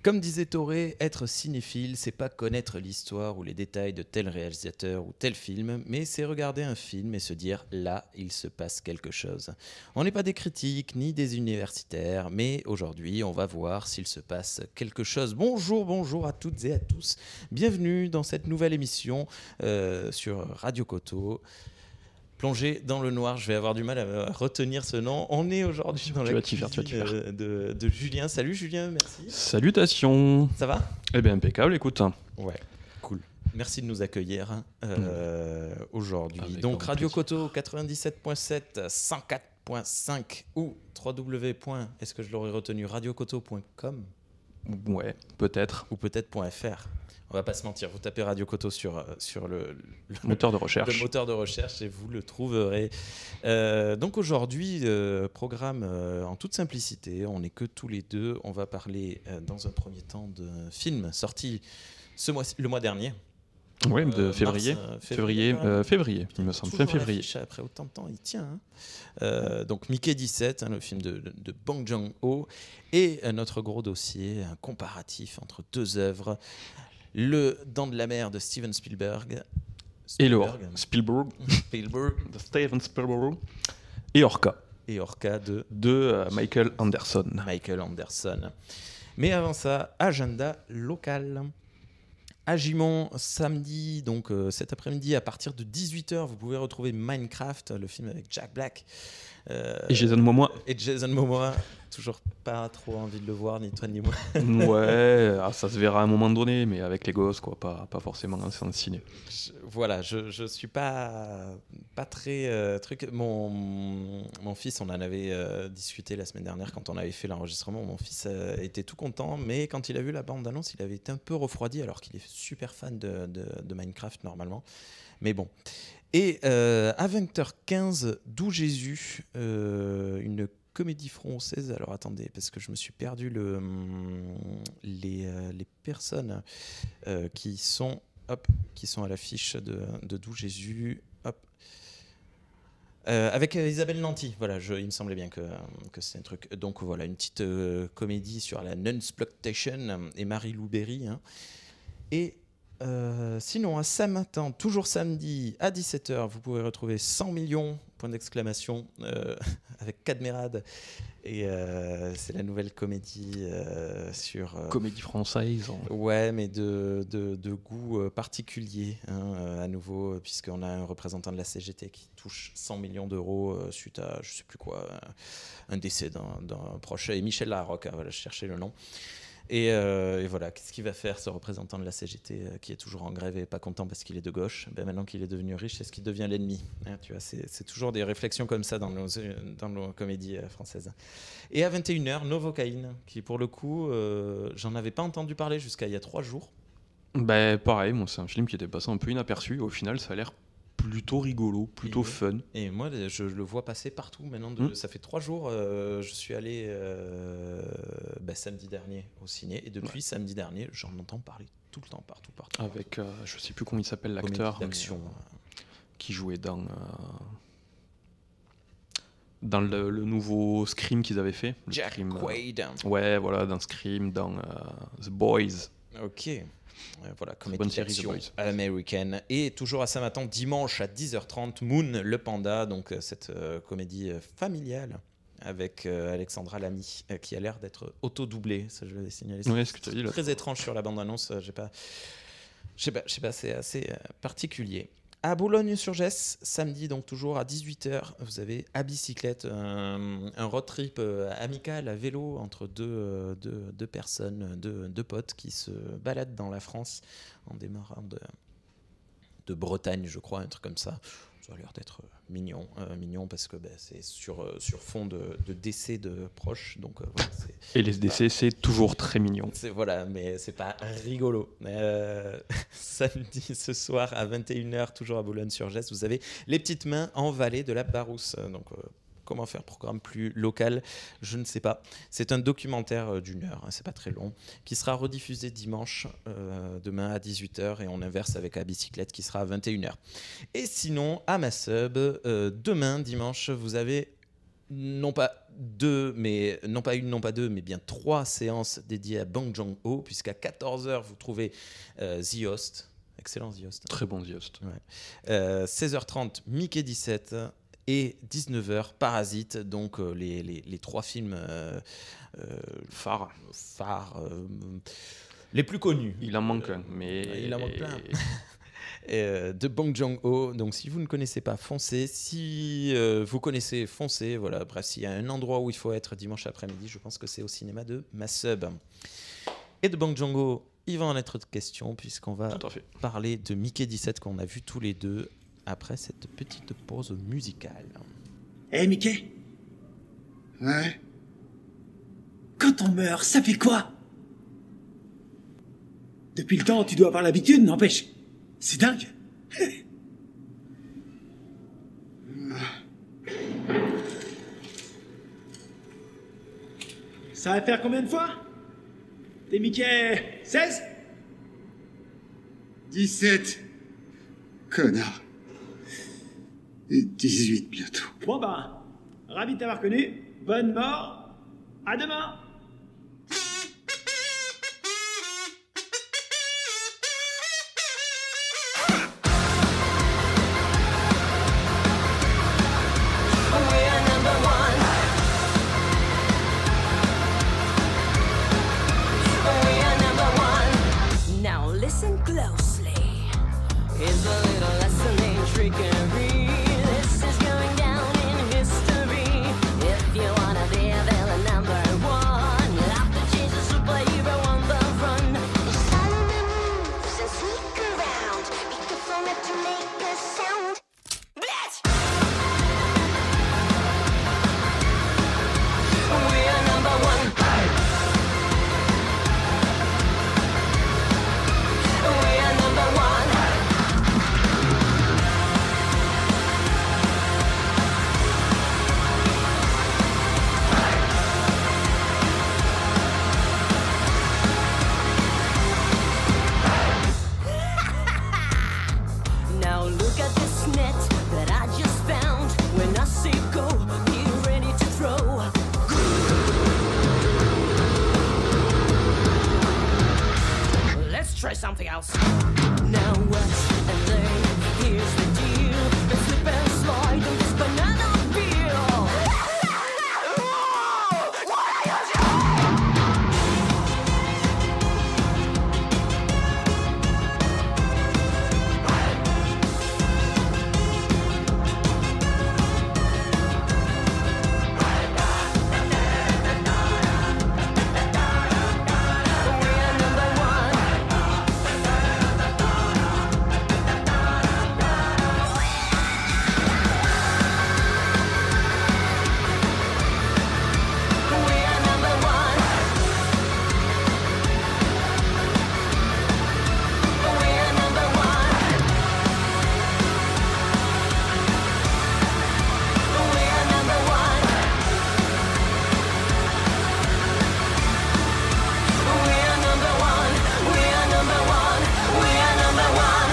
Comme disait Toré, être cinéphile, c'est pas connaître l'histoire ou les détails de tel réalisateur ou tel film, mais c'est regarder un film et se dire là, il se passe quelque chose. On n'est pas des critiques ni des universitaires, mais aujourd'hui, on va voir s'il se passe quelque chose. Bonjour à toutes et à tous. Bienvenue dans cette nouvelle émission sur Radio Koto. Plongé dans le noir, je vais avoir du mal à retenir ce nom. On est aujourd'hui dans la cuisine de Julien. Salut Julien, merci. Salutations. Ça va ? Eh bien impeccable, écoute. Ouais, cool. Merci de nous accueillir aujourd'hui. Avec Donc grand Radio plaisir. Koto 97.7, 104.5 ou www. Est-ce que je l'aurais retenu radiokoto.com Ouais, peut-être. ou peut-être .fr. On va pas se mentir, vous tapez Radio Koto sur le Moteur de recherche. le moteur de recherche et vous le trouverez. Donc aujourd'hui, programme en toute simplicité, on n'est que tous les deux. On va parler dans un premier temps d'un film sorti le mois dernier. Oui, de février. Février, il me semble. Fin février. Après autant de temps, il tient. Donc Mickey 17, le film de Bong Joon-ho, et notre gros dossier, un comparatif entre deux œuvres. Le Dents de la mer de Steven Spielberg. Et le Spielberg. De Steven Spielberg. Et Orca. Et Orca de Michael Anderson. Mais avant ça, agenda local. À Gimont, samedi, donc cet après-midi, à partir de 18h, vous pouvez retrouver Minecraft, le film avec Jack Black. Et Jason Momoa. Toujours pas trop envie de le voir, ni toi ni moi. Ouais, ça se verra à un moment donné, mais avec les gosses, quoi, pas forcément en ciné. Je suis pas très truc. Mon fils, on en avait discuté la semaine dernière quand on avait fait l'enregistrement. Mon fils était tout content, mais quand il a vu la bande-annonce, il avait été un peu refroidi, alors qu'il est super fan de Minecraft normalement. Mais bon. Et à 20h15, D'où Jésus, une comédie française. Alors attendez, parce que je me suis perdu les personnes qui sont à l'affiche de D'où Jésus. Avec Isabelle Nanty, voilà, il me semblait bien que c'est un truc. Donc voilà, une petite comédie sur la nunsploitation et Marie-Lou Berry. Et sinon, à Saint-Martin, toujours samedi à 17h, vous pouvez retrouver 100 millions, point d'exclamation, avec Cadmerade. Et c'est la nouvelle comédie sur... Comédie française. Ouais, mais de goût particulier, à nouveau, puisqu'on a un représentant de la CGT qui touche 100 millions d'euros suite à, je sais plus quoi, un décès d'un proche. Et Michel Larocque, voilà, je cherchais le nom. Et voilà, qu'est-ce qu'il va faire, ce représentant de la CGT qui est toujours en grève et pas content parce qu'il est de gauche. Maintenant qu'il est devenu riche, est-ce qu'il devient l'ennemi, tu vois, c'est toujours des réflexions comme ça dans nos comédies françaises. Et à 21h, Novocaine, qui pour le coup, j'en avais pas entendu parler jusqu'à il y a 3 jours. Ben pareil, moi c'est un film qui était passé un peu inaperçu. Au final, ça a l'air plutôt rigolo, plutôt fun. Et moi, je le vois passer partout maintenant. Ça fait 3 jours. Je suis allé samedi dernier au ciné. Et depuis samedi dernier, j'en entends parler tout le temps, partout. Avec, je sais plus comment il s'appelle l'acteur. D'action. Qui jouait dans le nouveau Scream qu'ils avaient fait. Jack Quaid. Ouais, voilà, dans Scream, dans The Boys. Ok. Voilà, comédie d'action américaine. Et toujours à Saint-Martin, dimanche à 10h30, Moon, le panda, donc cette comédie familiale avec Alexandra Lamy, qui a l'air d'être auto-doublée, ça je l'avais signalé. Ouais, ce que tu as dit là. Très étrange sur la bande-annonce, je sais pas, c'est assez particulier. À Boulogne-sur-Gesse, samedi, donc toujours à 18h, vous avez à bicyclette un road trip amical à vélo entre deux personnes, deux potes qui se baladent dans la France en démarrant de Bretagne, je crois, un truc comme ça. Ça a l'air d'être mignon parce que c'est sur fond de décès de proches. Donc, voilà, et les décès, c'est toujours très mignon. Voilà, mais c'est pas rigolo. Samedi, ce soir, à 21h, toujours à Boulogne-sur-Gesse, vous avez Les Petites Mains en vallée de la Barousse. Donc, comment faire programme plus local, je ne sais pas. C'est un documentaire d'1 heure, c'est pas très long, qui sera rediffusé dimanche, demain à 18h, et on inverse avec la bicyclette qui sera à 21h. Et sinon, à ma sub, demain, dimanche, vous avez non pas une, non pas deux, mais bien 3 séances dédiées à Bong Joon-ho, puisqu'à 14h, vous trouvez The Host. Excellent The Host. Très bon The Host. Ouais. 16h30, Mickey 17 et 19h, Parasite, donc les 3 films Phare. Les plus connus. Il en manque un, mais... Il en manque plein. De Bong Joon-ho. Donc si vous ne connaissez pas, foncez. Si vous connaissez, foncez. Voilà. Bref, s'il y a un endroit où il faut être dimanche après-midi, je pense que c'est au cinéma de Massub. Et de Bong Joon-ho, il va en être question, puisqu'on va parler de Mickey 17 qu'on a vu tous les deux après cette petite pause musicale. Hé Mickey, Ouais. quand on meurt, ça fait quoi? Depuis le temps, tu dois avoir l'habitude, n'empêche. C'est dingue. Ça va faire combien de fois? T'es Mickey 16? 17. Connard. Et 18 bientôt. Bon ben, ravi de t'avoir connu. Bonne mort. À demain. Listen closely. Here's a little lesson in trickery. This is going down in history. If you wanna be a villain number one, you have to change the superhero on the run. There's silent moves and sneak around. Be careful not to make a sound. Bitch! We are number one. We are number one. Now look at this net that I just found. When I say go, be ready to throw. Let's try something else. Now watch and learn. Here's the deal. Let's slip and slide on this banana peel. What are you doing? We are number one. We are number one. We are number one. We are number one. We are number one. We are number one. We are number one.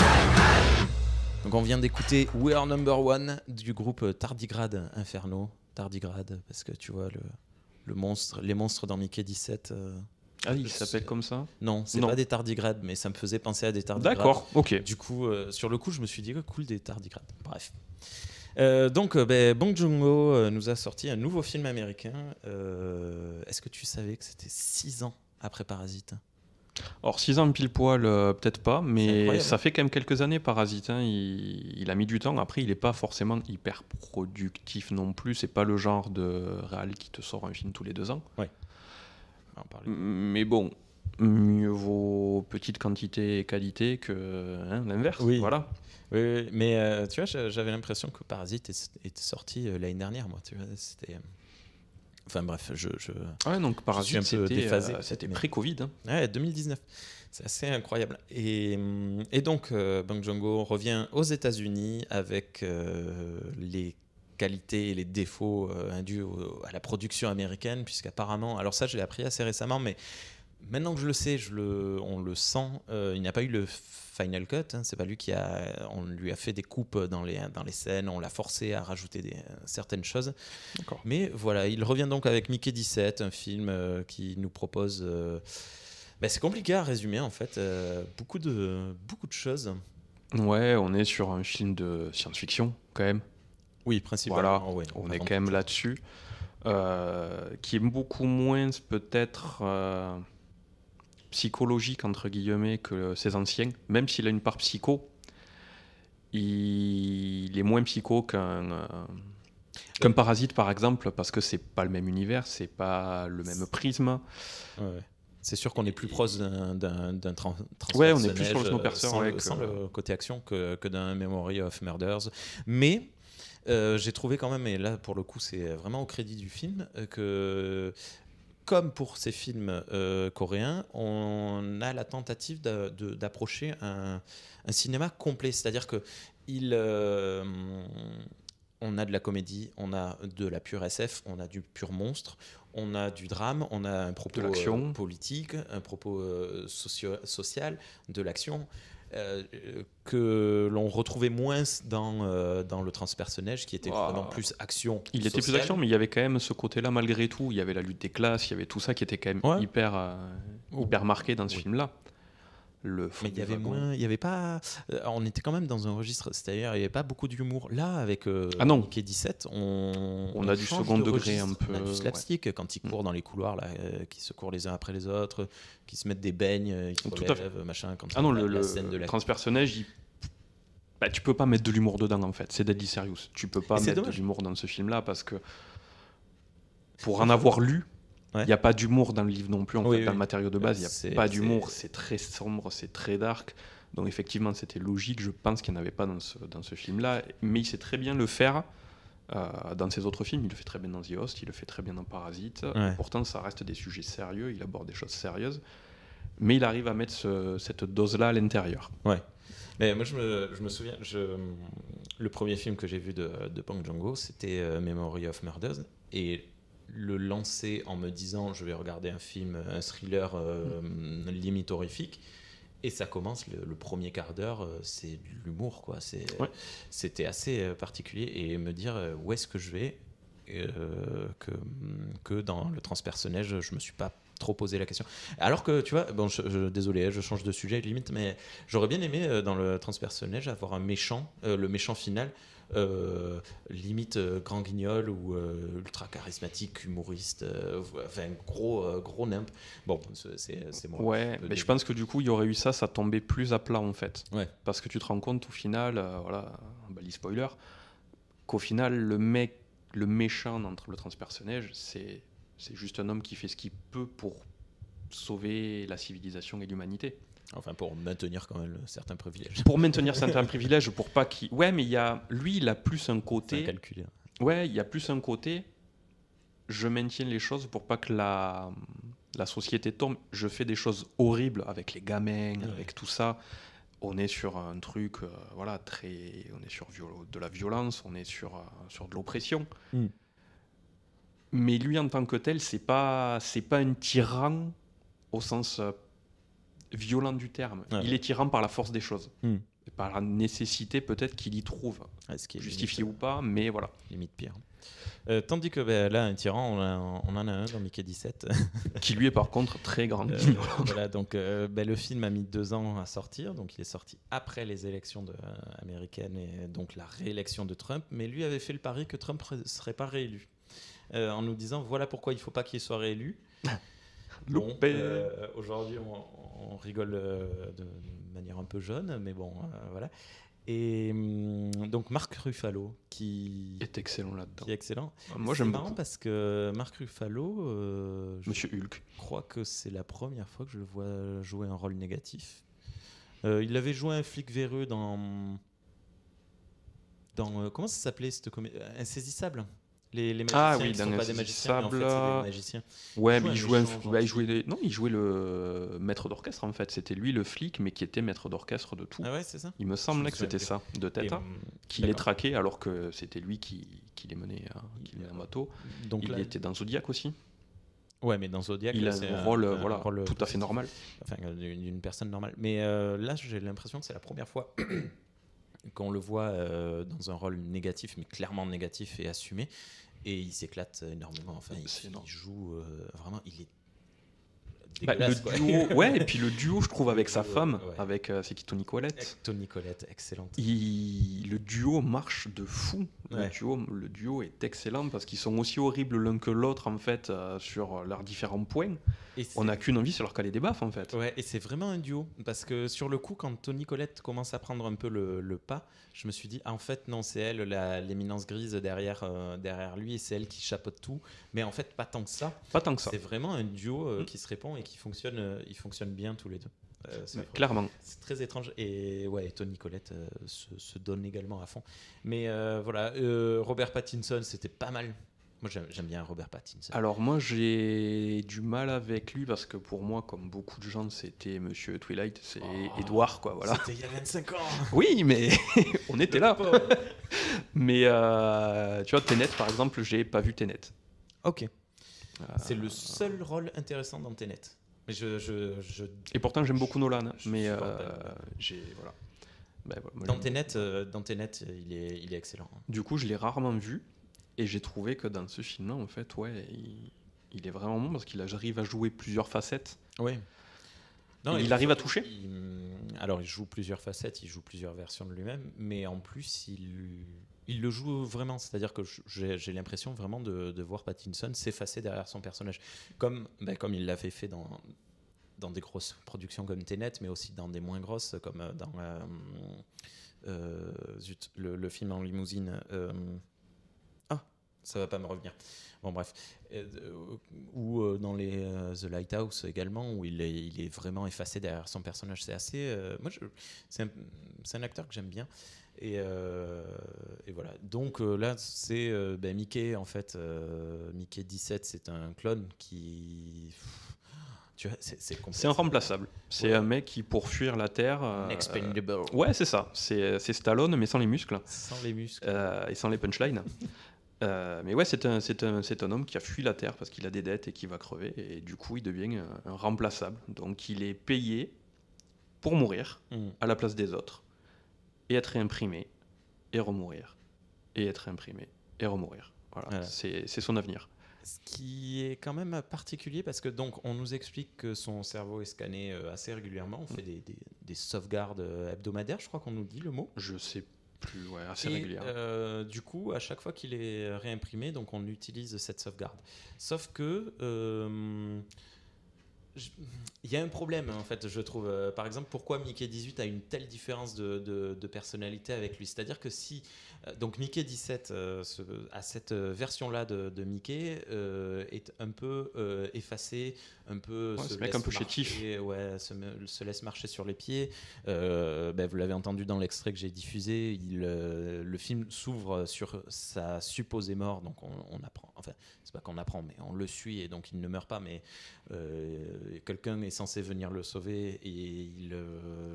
Donc on vient d'écouter We Are Number One du groupe Tardigrade Inferno. Tardigrade, parce que tu vois le monstre, les monstres dans Mickey 17. Ah, il s'appelle comme ça? Non, c'est Non. pas des tardigrades, mais ça me faisait penser à des tardigrades. D'accord, ok. Du coup, sur le coup, je me suis dit, cool, des tardigrades. Bref. Donc, Bong Joon-ho nous a sorti un nouveau film américain. Est-ce que tu savais que c'était 6 ans après Parasite? Alors 6 ans pile poil, peut-être pas, C'est mais incroyable. ça fait quand même quelques années Parasite. Hein. Il a mis du temps. Après, il n'est pas forcément hyper productif non plus. C'est pas le genre de réal qui te sort un film tous les 2 ans. On va en parler. Mais bon, mieux vaut petite quantité et qualité que l'inverse. Oui. Voilà. Oui, oui, mais tu vois, j'avais l'impression que Parasite était sorti l'année dernière, moi. Tu vois, c'était. Enfin bref, Ouais, donc suis Parasite, un peu déphasé, c'était mais- pré-Covid. Hein. Ouais, 2019. C'est assez incroyable. Et donc, Bong Joon-ho revient aux États-Unis avec les qualités et les défauts dus à la production américaine, puisqu'apparemment, alors ça, je l'ai appris assez récemment, mais Maintenant que je le sais, on le sent. Il n'y a pas eu le final cut. Hein, c'est pas lui on lui a fait des coupes dans les scènes. On l'a forcé à rajouter certaines choses. D'accord. Mais voilà, il revient donc avec Mickey 17, un film qui nous propose. C'est compliqué à résumer en fait. Beaucoup de choses. Ouais, on est sur un film de science-fiction quand même. Oui, principalement. Voilà, ouais, on est quand même là-dessus. Qui est beaucoup moins peut-être psychologique entre guillemets que ses anciens, même s'il a une part psycho, il est moins psycho qu'un Parasite par exemple, parce que c'est pas le même univers, c'est pas le même prisme. Ouais. C'est sûr qu'on est plus proche d'un ouais, on est plus sur le Snowpiercer sans le côté action que d'un Memory of Murders, mais j'ai trouvé quand même, et là pour le coup c'est vraiment au crédit du film, que comme pour ces films coréens, on a la tentative d'approcher un cinéma complet, c'est-à-dire que on a de la comédie, on a de la pure SF, on a du pur monstre, on a du drame, on a un propos politique, un propos social, de l'action. Que l'on retrouvait moins dans le transpersonnage qui était vraiment plus action. Il était plus action, mais il y avait quand même ce côté-là malgré tout. Il y avait la lutte des classes, il y avait tout ça qui était quand même hyper marqué dans ce film-là. Mais il y avait pas. On était quand même dans un registre, c'est-à-dire il n'y avait pas beaucoup d'humour. Là, avec Mickey 17, on a du second degré un peu. On a du slapstick quand ils courent dans les couloirs, là, qui se courent les uns après les autres, qui se mettent des beignes, qui se relèvent, machin. Quand la scène de transpersonnage, tu peux pas mettre de l'humour dedans en fait. C'est Deadly Serious. Tu peux pas mettre de l'humour dans ce film-là parce que pour en avoir lu. Il n'y a pas d'humour dans le livre non plus, dans le matériau de base, il n'y a pas d'humour, c'est très sombre, c'est très dark. Donc effectivement, c'était logique, je pense qu'il n'y en avait pas dans ce film-là. Mais il sait très bien le faire dans ses autres films. Il le fait très bien dans The Host, il le fait très bien dans Parasite. Pourtant, ça reste des sujets sérieux, il aborde des choses sérieuses. Mais il arrive à mettre cette dose-là à l'intérieur. Ouais. Mais moi, je me souviens, le premier film que j'ai vu de Bong Joon-ho, c'était Memory of Murders. Et le lancer en me disant je vais regarder un film, un thriller limite horrifique, et ça commence le premier quart d'heure, c'est de l'humour quoi, c'était assez particulier, et me dire où est-ce que je vais, que dans le transpersonnage je me suis pas trop posé la question, alors que tu vois, désolé, je change de sujet limite, mais j'aurais bien aimé dans le transpersonnage avoir un méchant, le méchant final, limite grand guignol ou ultra charismatique, humoriste, enfin gros nimp. Bon, c'est moi. Ouais, mais je pense que du coup il y aurait eu ça tombait plus à plat en fait. Ouais. Parce que tu te rends compte au final, voilà, un bali spoiler, qu'au final le méchant dans le transpersonnage, c'est juste un homme qui fait ce qu'il peut pour sauver la civilisation et l'humanité. Enfin, pour maintenir quand même certains privilèges. Pour maintenir certains privilèges, pour pas qu'il... Ouais, mais il a plus un côté... C'est calculé. Ouais, il y a plus un côté... Je maintiens les choses pour pas que la société tombe. Je fais des choses horribles avec les gamins, avec tout ça. On est sur un truc, voilà, très... On est sur de la violence, on est sur de l'oppression. Mais lui, en tant que tel, c'est pas un tyran au sens... violent du terme. Ouais. Il est tyran par la force des choses. Et par la nécessité peut-être qu'il y trouve. Ce qui est justifié ou pas, mais voilà. Limite pire. Tandis que là, un tyran, on en a un dans Mickey 17. Qui lui est par contre très grand. Voilà, donc le film a mis 2 ans à sortir. Donc il est sorti après les élections américaines et donc la réélection de Trump. Mais lui avait fait le pari que Trump ne serait pas réélu. En nous disant, voilà pourquoi il ne faut pas qu'il soit réélu. Bon, aujourd'hui, on rigole de manière un peu jeune, mais bon, voilà. Et donc Mark Ruffalo, qui est excellent là-dedans. Qui est excellent. Moi, j'aime marrant parce que Mark Ruffalo, Monsieur Hulk, je crois que c'est la première fois que je le vois jouer un rôle négatif. Il avait joué un flic véreux dans comment ça s'appelait cette comédie, Insaisissable. Les magiciens, oui, ils sont pas des magiciens, mais en fait, c'est des magiciens. Ouais, mais il jouait le maître d'orchestre en fait. C'était lui le flic, mais qui était maître d'orchestre de tout. Ah ouais, c'est ça. Il me semblait que c'était ça, de tête, qui les traquait alors que c'était lui qui les menait en bateau. Donc il était dans Zodiac aussi. Ouais, mais dans Zodiac, il a c'est un rôle, tout à fait normal. Enfin, d'une personne normale. Mais là, j'ai l'impression que c'est la première fois qu'on le voit dans un rôle négatif, mais clairement négatif et assumé. Et il s'éclate énormément. Enfin, il joue vraiment. Il est le duo, ouais, et puis le duo, je trouve, avec sa femme, avec c'est qui, Toni Collette. Toni Collette, excellente. Le duo marche de fou. Le duo est excellent parce qu'ils sont aussi horribles l'un que l'autre en fait sur leurs différents points. On n'a qu'une envie, c'est leur caler des baffes en fait. Ouais, et c'est vraiment un duo parce que sur le coup, quand Toni Collette commence à prendre un peu le pas, je me suis dit en fait non, c'est elle l'éminence grise derrière lui et c'est elle qui chapeaute tout. Mais en fait pas tant que ça. Pas tant que ça. C'est vraiment un duo qui se répond et qui fonctionne. Ils fonctionnent bien tous les deux. Clairement. C'est très étrange. Et ouais, Toni Collette se donne également à fond. Mais voilà, Robert Pattinson, c'était pas mal. Moi, j'aime bien Robert Pattinson. Alors moi, j'ai du mal avec lui parce que pour moi, comme beaucoup de gens, c'était Monsieur Twilight, c'est Edward, quoi. Voilà. C'était il y a 25 ans. Oui, mais on était là. Mais tu vois, Tenet, par exemple, j'ai pas vu Tenet. Ok. C'est le seul rôle intéressant dans Tenet. Mais Et pourtant, j'aime beaucoup Nolan. Mais voilà. Dans Tenet, il est excellent. Du coup, je l'ai rarement vu. Et j'ai trouvé que dans ce film-là, en fait, il est vraiment bon parce qu'il arrive à jouer plusieurs facettes. Oui. Non, il arrive à toucher. Alors, il joue plusieurs facettes, il joue plusieurs versions de lui-même, mais en plus, il le joue vraiment. C'est-à-dire que j'ai l'impression vraiment de voir Pattinson s'effacer derrière son personnage. Comme il l'avait fait dans des grosses productions comme Tenet, mais aussi dans des moins grosses, comme dans le film en limousine. Ça va pas me revenir. Bon, bref. Ou dans The Lighthouse également, où il est vraiment effacé derrière son personnage. C'est assez. C'est un acteur que j'aime bien. Et voilà. Donc là, c'est Mickey, en fait. Mickey 17, c'est un clone qui. Tu vois, c'est irremplaçable. C'est un mec qui, pour fuir la Terre. Expendable. Ouais, c'est ça. C'est Stallone, mais sans les muscles. Sans les muscles. Et sans les punchlines. Mais ouais, c'est un homme qui a fui la Terre parce qu'il a des dettes et qui va crever. Et du coup, il devient un remplaçable. Donc, il est payé pour mourir à la place des autres. Et être réimprimé. Et remourir. Et être réimprimé. Et remourir. Voilà. C'est son avenir. Ce qui est quand même particulier parce que donc on nous explique que son cerveau est scanné assez régulièrement. On fait des sauvegardes hebdomadaires, je crois qu'on nous dit le mot. Je sais plus, assez régulière. Du coup, à chaque fois qu'il est réimprimé, donc on utilise cette sauvegarde. Sauf que il y a un problème en fait, je trouve. Par exemple, pourquoi Mickey 18 a une telle différence de personnalité avec lui? C'est-à-dire que si donc Mickey 17 à cette version-là de Mickey est un peu effacé, un peu ce mec un peu chétif, se laisse marcher sur les pieds. Vous l'avez entendu dans l'extrait que j'ai diffusé. Le film s'ouvre sur sa supposée mort, donc on apprend. Enfin, c'est pas qu'on apprend, mais on le suit et donc il ne meurt pas, mais quelqu'un est censé venir le sauver et il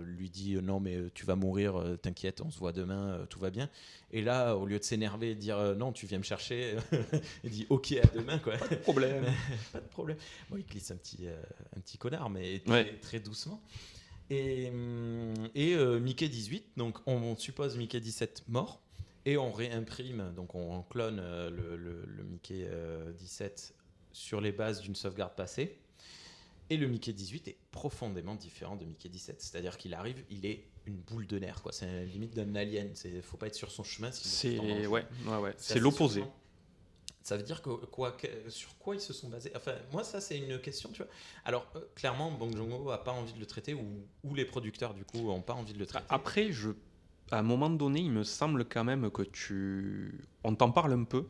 lui dit non mais tu vas mourir, t'inquiète, on se voit demain, tout va bien. Et là, au lieu de s'énerver et de dire non, tu viens me chercher, il dit ok, à demain, quoi. Pas de problème. Pas de problème. Bon, il glisse un petit connard, mais très doucement. Et Mickey 18, donc on suppose Mickey 17 mort et on réimprime, donc on clone le Mickey 17 sur les bases d'une sauvegarde passée. Et le Mickey 18 est profondément différent de Mickey 17. C'est-à-dire qu'il arrive, il est une boule de nerfs, quoi. C'est la limite d'un alien. Faut pas être sur son chemin. C'est l'opposé. Ça veut dire que sur quoi ils se sont basés. Enfin, moi, ça, c'est une question, tu vois. Alors, clairement, Bong Joon-ho a pas envie de le traiter, ou les producteurs, du coup, ont pas envie de le traiter. Après, à un moment donné, il me semble quand même que on t'en parle un peu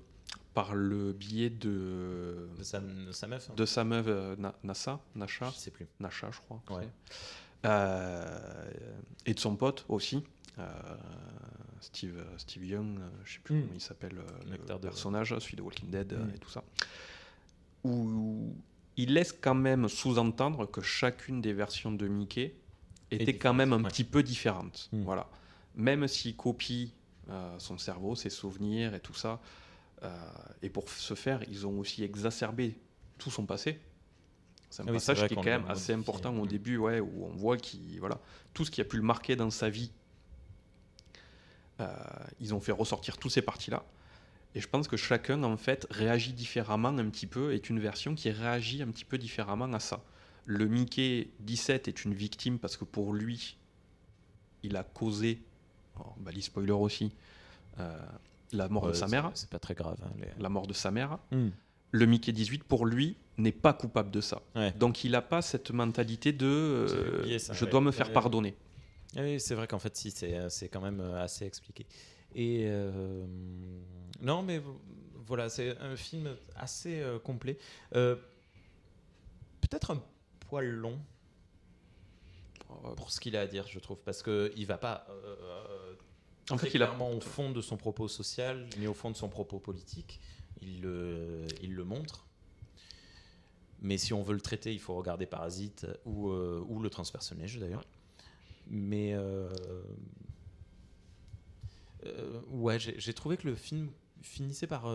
par le biais de sa meuf. De sa meuf, Nasha. Je sais plus. Nasha, je crois. Ouais. Et de son pote aussi. Steve Young, je sais plus comment il s'appelle, le personnage, celui de Walking Dead et tout ça, où il laisse quand même sous-entendre que chacune des versions de Mickey était quand même un petit peu différente. Voilà. Même s'il copie son cerveau, ses souvenirs et tout ça, et pour ce faire, ils ont aussi exacerbé tout son passé. C'est un passage qui est quand même assez important au début, où on voit tout ce qui a pu le marquer dans sa vie. Ils ont fait ressortir toutes ces parties-là. Et je pense que chacun, en fait, réagit différemment un petit peu, est une version qui réagit un petit peu différemment à ça. Le Mickey 17 est une victime parce que pour lui, il a causé, les spoilers aussi, la mort de sa mère. C'est pas très grave. La mort de sa mère. Le Mickey 18, pour lui, n'est pas coupable de ça. Ouais. Donc il n'a pas cette mentalité de je dois me faire pardonner. Oui, c'est vrai qu'en fait, si, c'est quand même assez expliqué. Et non, mais voilà, c'est un film assez complet. Peut-être un poil long pour ce qu'il a à dire, je trouve, parce qu'il va pas en fait, clairement au fond de son propos social, ni au fond de son propos politique. Il le montre. Mais si on veut le traiter, il faut regarder Parasite ou le transpersonnage d'ailleurs. Mais j'ai trouvé que le film finissait par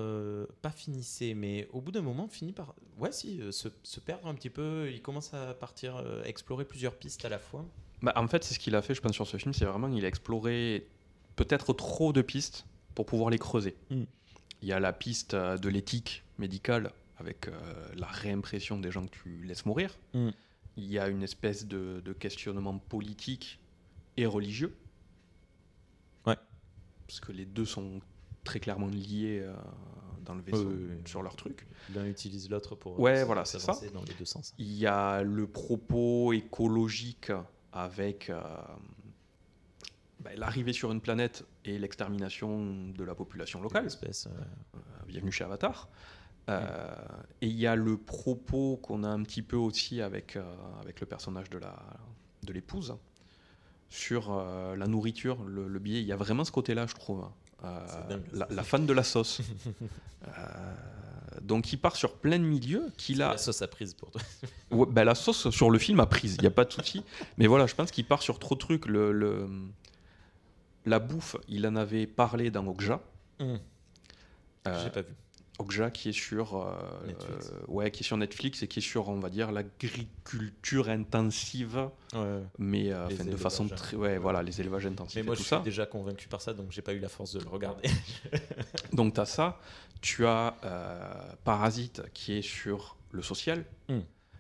pas finissait, mais au bout d'un moment finit par se perdre un petit peu. Il commence à partir explorer plusieurs pistes à la fois. En fait, c'est ce qu'il a fait, je pense, sur ce film, c'est vraiment qu'il a exploré peut-être trop de pistes pour pouvoir les creuser. Il y a la piste de l'éthique médicale avec la réimpression des gens que tu laisses mourir. Il y a une espèce de questionnement politique et religieux. Ouais. Parce que les deux sont très clairement liés dans le vaisseau, sur leur truc. L'un utilise l'autre pour c'est ça. Dans les deux sens. Il y a le propos écologique avec l'arrivée sur une planète et l'extermination de la population locale. Bienvenue chez Avatar. Et il y a le propos qu'on a un petit peu aussi avec le personnage de l'épouse sur la nourriture, le biais. Il y a vraiment ce côté-là, je trouve. La fan de la sauce. Donc il part sur plein de milieux La sauce a prise pour toi. La sauce sur le film a prise, il n'y a pas de souci. Mais voilà, je pense qu'il part sur trop de trucs. La bouffe, il en avait parlé dans Okja. J'ai pas vu. Okja qui est sur Netflix. Qui est sur Netflix et qui est sur, on va dire, l'agriculture intensive, mais de façon très les élevages intensifs. Mais moi je suis déjà convaincu par ça, donc j'ai pas eu la force de le regarder. Donc tu as ça, tu as Parasite qui est sur le social.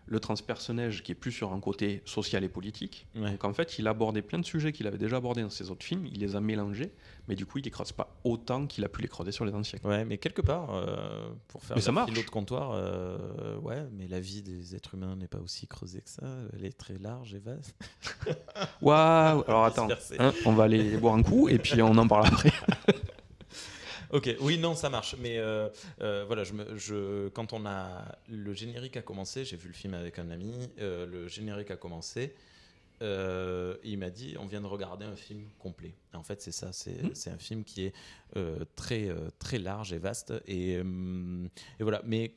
Le transpersonnage qui est plus sur un côté social et politique. Donc en fait, il abordait plein de sujets qu'il avait déjà abordés dans ses autres films, il les a mélangés, mais du coup, il les creuse pas autant qu'il a pu les creuser sur les anciens. Ouais, mais quelque part, pour faire le philo de comptoir, mais la vie des êtres humains n'est pas aussi creusée que ça, elle est très large et vaste. Waouh. Alors attends, on va aller boire un coup et puis on en parle après. Ok, oui, non, ça marche. Mais quand le générique a commencé, j'ai vu le film avec un ami, le générique a commencé, il m'a dit, on vient de regarder un film complet. Et en fait, c'est ça, c'est un film qui est très, très large et vaste. Et voilà, mais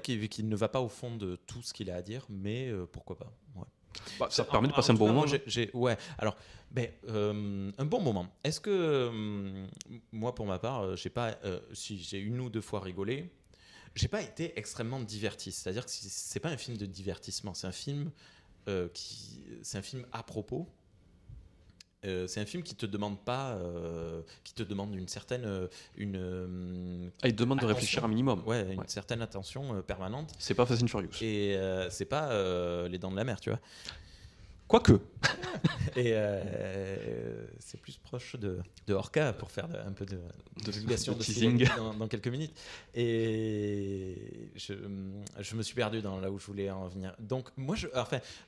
qui ne va pas au fond de tout ce qu'il a à dire, mais pourquoi pas. Ça te permet de passer un bon moment. Un bon moment. Est-ce que moi, pour ma part, j'ai une ou deux fois rigolé, j'ai pas été extrêmement diverti. C'est-à-dire que c'est pas un film de divertissement, c'est un film c'est un film à propos. C'est un film qui te demande pas, qui te demande une certaine, il demande de réfléchir un minimum. Une certaine attention permanente. C'est pas Fast and Furious. Et c'est pas Les Dents de la Mer, tu vois. Quoique. Et c'est plus proche de Orca pour faire un peu de divulgation de teasing dans quelques minutes. Et je me suis perdu dans là où je voulais en venir. Donc moi,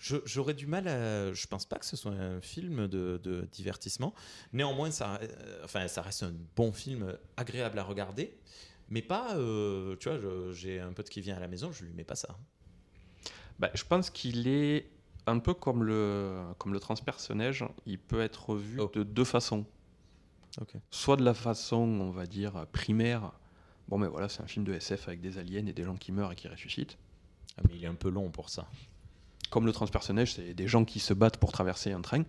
j'aurais du mal à... Je pense pas que ce soit un film de divertissement. Néanmoins, ça reste un bon film agréable à regarder. Mais pas... tu vois, j'ai un pote qui vient à la maison, je lui mets pas ça. Je pense qu'il est... un peu comme le transpersonnage, il peut être vu de deux façons. Soit de la façon, on va dire, primaire. Bon, mais voilà, c'est un film de SF avec des aliens et des gens qui meurent et qui ressuscitent. Ah, mais il est un peu long pour ça. Comme le transpersonnage, c'est des gens qui se battent pour traverser un train.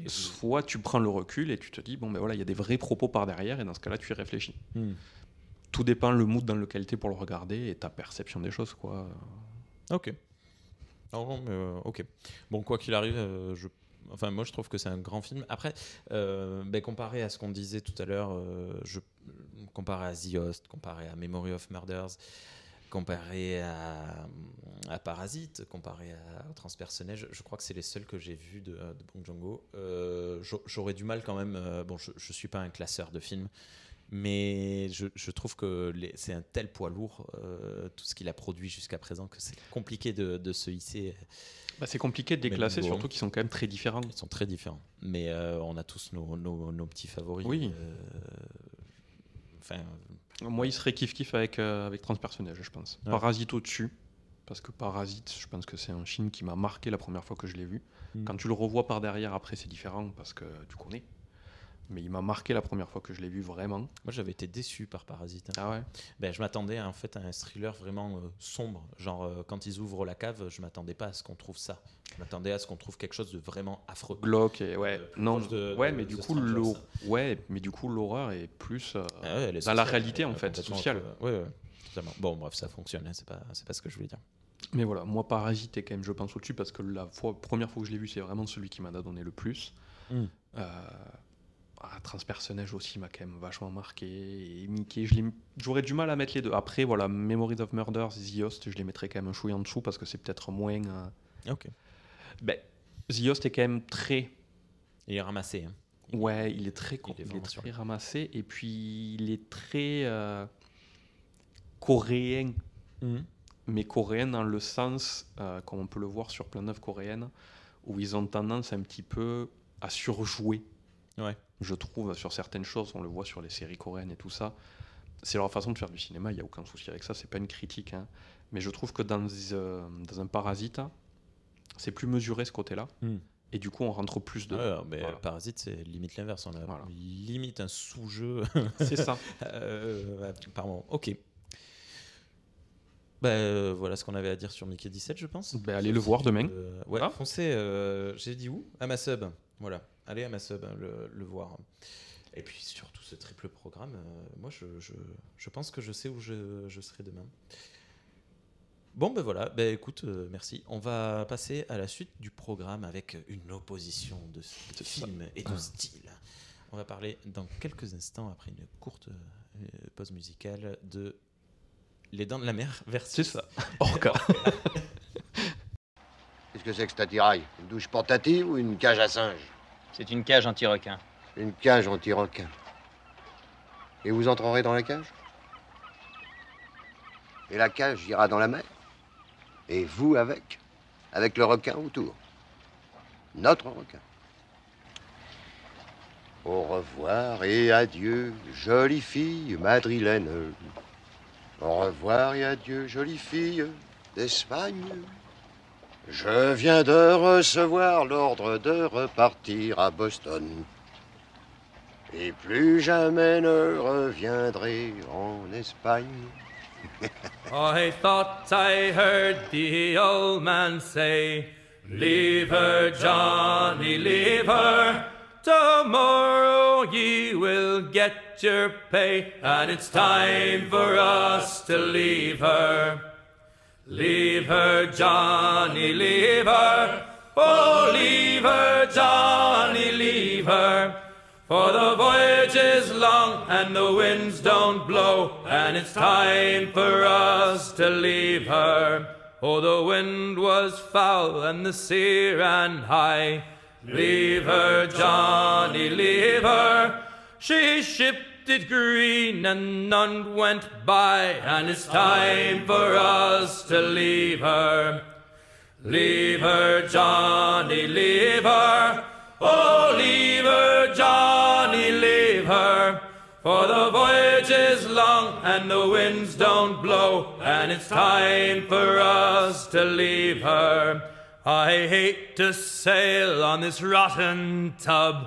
Soit tu prends le recul et tu te dis, bon, ben voilà, il y a des vrais propos par derrière, et dans ce cas-là, tu y réfléchis. Tout dépend le mood dans lequel tu es pour le regarder et ta perception des choses, quoi. Ok. Non, mais ok. Bon, quoi qu'il arrive, moi je trouve que c'est un grand film. Après, comparé à ce qu'on disait tout à l'heure, comparé à The Host, comparé à Memory of Murders, comparé à Parasite, comparé à Transpersonnel, je crois que c'est les seuls que j'ai vus de Bong Joon-ho. J'aurais du mal quand même. Je suis pas un classeur de films, mais je trouve que c'est un tel poids lourd, tout ce qu'il a produit jusqu'à présent, que c'est compliqué de se hisser. C'est compliqué de les classer, surtout qu'ils sont quand même très différents. Ils sont très différents, mais on a tous nos petits favoris. Oui. Moi, il serait kiff-kiff avec Transpersonnage, je pense. Ouais. Parasite au-dessus, parce que Parasite, je pense que c'est un film qui m'a marqué la première fois que je l'ai vu. Quand tu le revois par derrière, après, c'est différent, parce que tu connais. Mais il m'a marqué la première fois que je l'ai vu, vraiment. Moi, j'avais été déçu par Parasite. Ah ouais. Je m'attendais à un thriller vraiment sombre. Genre, quand ils ouvrent la cave, je m'attendais pas à ce qu'on trouve ça. Je m'attendais à ce qu'on trouve quelque chose de vraiment affreux. Glauque, et mais du coup, l'horreur est plus dans la réalité, en fait, sociale. Ouais, totalement. Bon, bref, ça fonctionne, hein, c'est pas ce que je voulais dire. Mais voilà, moi, Parasite est quand même, je pense, au-dessus, parce que la première fois que je l'ai vu, c'est vraiment celui qui m'en a donné le plus. Transpersonnage aussi m'a quand même vachement marqué, et Mickey, j'aurais du mal à mettre les deux. Après, voilà, Memories of Murders, The Host, je les mettrais quand même un chouïa en dessous, parce que c'est peut-être moins... Ok. The Host est quand même très... Il est ramassé. Hein. Ouais, il est très ramassé, et puis il est très coréen. Mais coréen dans le sens, comme on peut le voir sur plein d'œuvres coréennes, où ils ont tendance un petit peu à surjouer. Ouais. Je trouve, sur certaines choses, on le voit sur les séries coréennes et tout ça, c'est leur façon de faire du cinéma, il n'y a aucun souci avec ça, c'est pas une critique, hein. Mais je trouve que dans un Parasite, c'est plus mesuré ce côté-là, et du coup on rentre plus dedans. Mais voilà. Parasite, c'est limite l'inverse, on a limite un sous-jeu. C'est ça. Pardon, ok. Voilà ce qu'on avait à dire sur Mickey 17, je pense. Allez le voir demain. Foncez, j'ai dit où ? À ma sub. Voilà, allez à ma sub, le voir. Et puis surtout ce triple programme, moi je pense que je sais où je serai demain. Bon voilà, écoute, merci. On va passer à la suite du programme avec une opposition de film et de style. On va parler dans quelques instants, après une courte pause musicale, de Les Dents de la Mer versus... C'est ça, Orca. Qu'est-ce que c'est que cet attirail ? Une douche portative ou une cage à singe ? C'est une cage anti-requin. Une cage anti-requin. Et vous entrerez dans la cage ? Et la cage ira dans la mer ? Et vous avec ? Avec le requin autour ? Notre requin. Au revoir et adieu, jolie fille madrilène. Au revoir et adieu, jolie fille d'Espagne. Je viens de recevoir l'ordre de repartir à Boston. Et plus jamais ne reviendrai en Espagne. I thought I heard the old man say, leave her, Johnny, leave her. Tomorrow ye will get your pay, and it's time for us to leave her. Leave her, Johnny, leave her. Oh, leave her, Johnny, leave her. For the voyage is long and the winds don't blow, and it's time for us to leave her. Oh, the wind was foul and the sea ran high. Leave her, Johnny, leave her. She shipped it green and none went by, and it's time for us to leave her. Leave her, Johnny, leave her. Oh, leave her, Johnny, leave her. For the voyage is long and the winds don't blow, and it's time for us to leave her. I hate to sail on this rotten tub.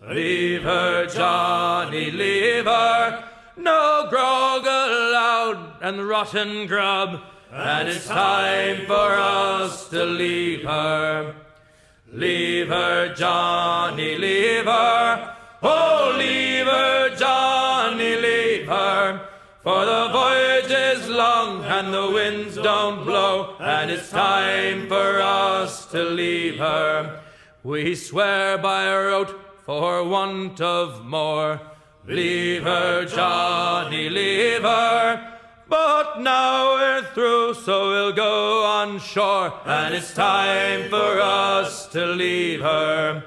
Leave her, Johnny, leave her. No grog allowed and rotten grub, and it's time for us to leave her. Leave her, Johnny, leave her. Oh, leave her, Johnny, leave her. For the voyage is long and and the winds don't blow, and it's time for us to leave her. We swear by our oath for want of more. Leave her, Johnny, leave her. But now we're through, so we'll go on shore, and it's time for us to leave her.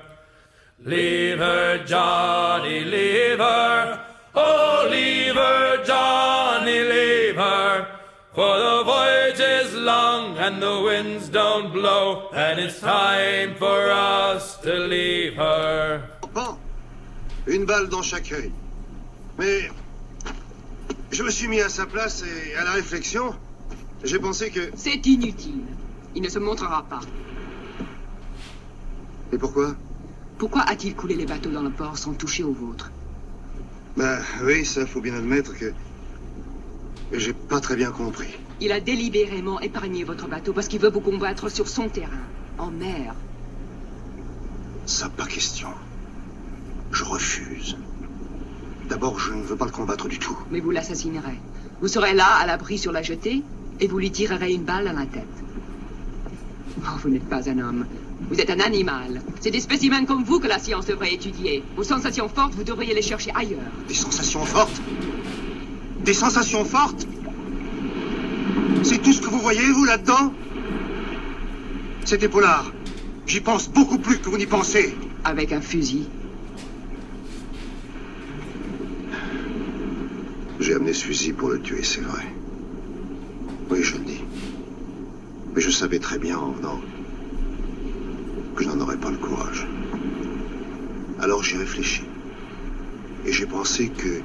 Leave her, Johnny, leave her. Oh, leave her, Johnny, leave her. For the voyage is long and the winds don't blow, and it's time for us to leave her. Bon, une balle dans chaque œil. Mais je me suis mis à sa place et à la réflexion, j'ai pensé que... C'est inutile. Il ne se montrera pas. Et pourquoi? Pourquoi a-t-il coulé les bateaux dans le port sans toucher au vôtre? Bah oui, ça faut bien admettre que j'ai pas très bien compris. Il a délibérément épargné votre bateau parce qu'il veut vous combattre sur son terrain, en mer. Ça, pas question. Je refuse. D'abord, je ne veux pas le combattre du tout. Mais vous l'assassinerez. Vous serez là, à l'abri sur la jetée, et vous lui tirerez une balle dans la tête. Oh, vous n'êtes pas un homme. Vous êtes un animal. C'est des spécimens comme vous que la science devrait étudier. Vos sensations fortes, vous devriez les chercher ailleurs. Des sensations fortes? Des sensations fortes? C'est tout ce que vous voyez, vous, là-dedans? C'était polar. J'y pense beaucoup plus que vous n'y pensez. Avec un fusil. J'ai amené ce fusil pour le tuer, c'est vrai. Oui, je le dis. Mais je savais très bien en venant que je n'en aurais pas le courage. Alors j'ai réfléchi. Et j'ai pensé que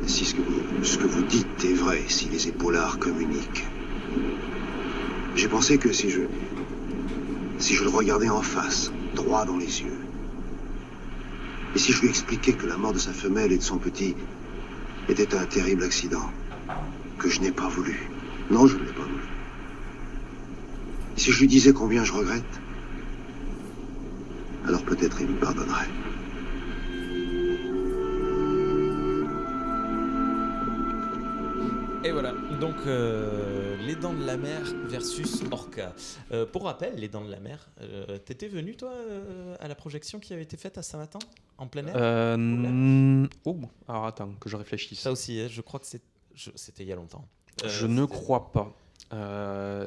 si ce que vous dites est vrai, si les épaulards communiquent, j'ai pensé que si je le regardais en face, droit dans les yeux, et si je lui expliquais que la mort de sa femelle et de son petit était un terrible accident, que je n'ai pas voulu. Non, je ne l'ai pas voulu. Et si je lui disais combien je regrette, alors peut-être il me pardonnerait. Et voilà, donc Les Dents de la Mer versus Orca. Pour rappel, Les Dents de la Mer, t'étais venu toi à la projection qui avait été faite à Saint-Martin, en plein air? Alors attends, que je réfléchisse. Ça aussi, je crois que c'était il y a longtemps. Je ne crois pas.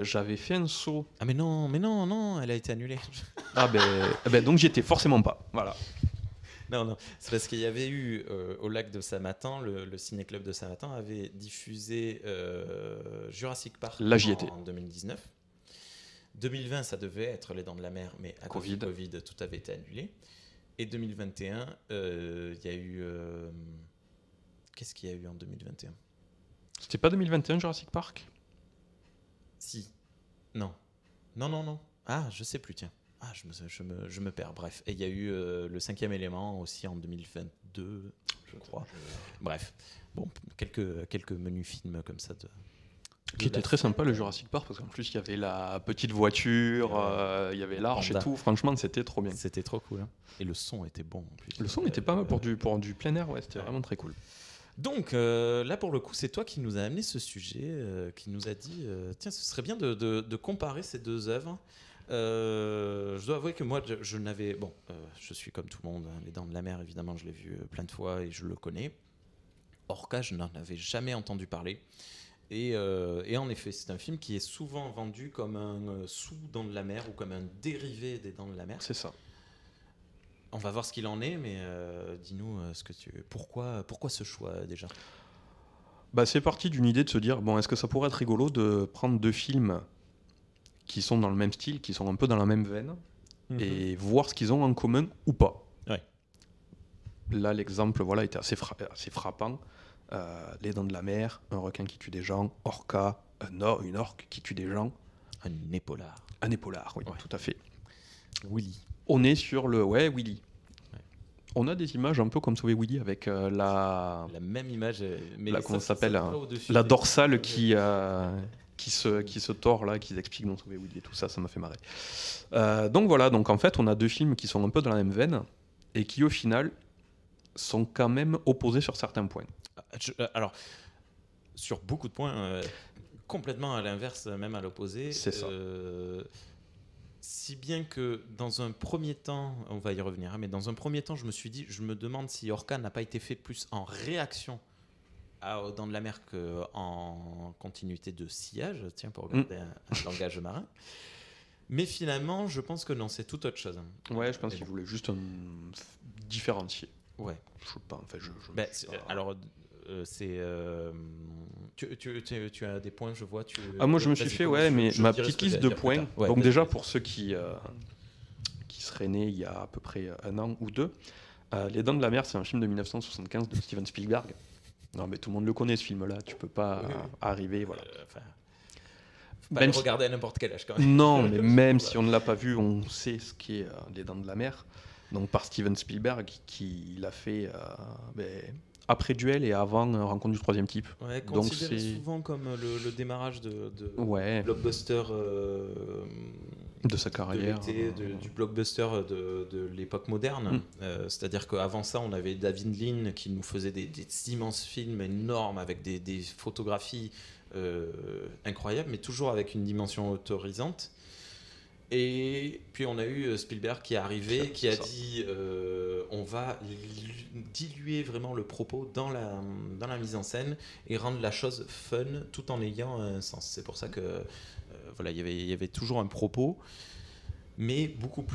J'avais fait un saut. Ah mais non, elle a été annulée. Ah donc j'y étais forcément pas. Voilà. Non, c'est parce qu'il y avait eu au lac de Saint-Martin, le ciné-club de Saint-Martin avait diffusé Jurassic Park en 2019. 2020, ça devait être Les Dents de la Mer, mais à cause du Covid, tout avait été annulé. Et 2021, il y a eu... Qu'est-ce qu'il y a eu en 2021? C'était pas 2021 Jurassic Park? Si. Non. Ah, je sais plus, tiens. Ah, je me perds, bref. Et il y a eu le 5e élément aussi en 2022, je crois. Bref, bon, quelques menus films comme ça. Qui était très sympa, le Jurassic Park, parce qu'en plus, il y avait la petite voiture, il y avait l'arche et tout. Franchement, c'était trop bien. C'était trop cool. Hein. Et le son était bon, en plus. Le son était pas mal pour du plein air, ouais, c'était vraiment très cool. Donc, là, pour le coup, c'est toi qui nous a amené ce sujet, qui nous a dit, tiens, ce serait bien de comparer ces deux œuvres. Je dois avouer que moi je n'avais je suis comme tout le monde, hein, Les Dents de la Mer évidemment je l'ai vu plein de fois et je le connais. Orca, je n'en avais jamais entendu parler et en effet c'est un film qui est souvent vendu comme un sous-Dents de la Mer ou comme un dérivé des Dents de la Mer. C'est ça. On va voir ce qu'il en est, mais dis-nous pourquoi ce choix déjà? C'est parti d'une idée de se dire est-ce que ça pourrait être rigolo de prendre deux films qui sont dans le même style, qui sont un peu dans la même veine, et voir ce qu'ils ont en commun ou pas. Ouais. Là, l'exemple était assez frappant. Les Dents de la Mer, un requin qui tue des gens, Orca, une orque qui tue des gens. Un épaulard. Un épaulard, oui, ouais. Tout à fait. Willy. On est sur le... Ouais, Willy. Ouais. On a des images un peu comme Sauver Willy avec la même image, mais comment ça s'appelle la dorsale qui se tord là, qui explique dans Sauver Willy et tout ça, ça m'a fait marrer. Donc voilà, donc en fait on a deux films qui sont un peu dans la même veine et qui au final sont quand même opposés sur certains points. Alors sur beaucoup de points, complètement à l'inverse, même à l'opposé. C'est ça. Si bien que dans un premier temps, on va y revenir, hein, mais dans un premier temps, je me demande si Orca n'a pas été fait plus en réaction aux Dents de la Mer qu'en continuité de sillage, tiens, pour regarder un langage marin. Mais finalement, je pense que non, c'est tout autre chose. Ouais, je pense qu'il voulait juste différencier. Ouais. Je sais pas, en fait, alors, tu as des points, je vois. Moi, je me suis fait, mais ma petite liste de points. Ouais, donc déjà, pour ceux qui seraient nés il y a à peu près 1 an ou 2, Les Dents de la Mer, c'est un film de 1975 de Steven Spielberg. Non, mais tout le monde le connaît, ce film-là. Tu peux pas arriver, voilà. Faut pas le regarder à n'importe quel âge, quand même. Non, mais même si on ne l'a pas vu, on sait ce qu'est Les Dents de la Mer. Donc par Steven Spielberg, qui l'a fait après Duel et avant Rencontre du troisième type. Ouais, considéré souvent comme le démarrage de blockbuster de sa carrière, du blockbuster de l'époque moderne. C'est-à-dire qu'avant ça, on avait David Lean qui nous faisait des immenses films énormes avec des photographies incroyables, mais toujours avec une dimension autorisante. Et puis on a eu Spielberg qui est arrivé, qui a dit on va diluer vraiment le propos dans la mise en scène et rendre la chose fun tout en ayant un sens. C'est pour ça que il y avait toujours un propos, mais beaucoup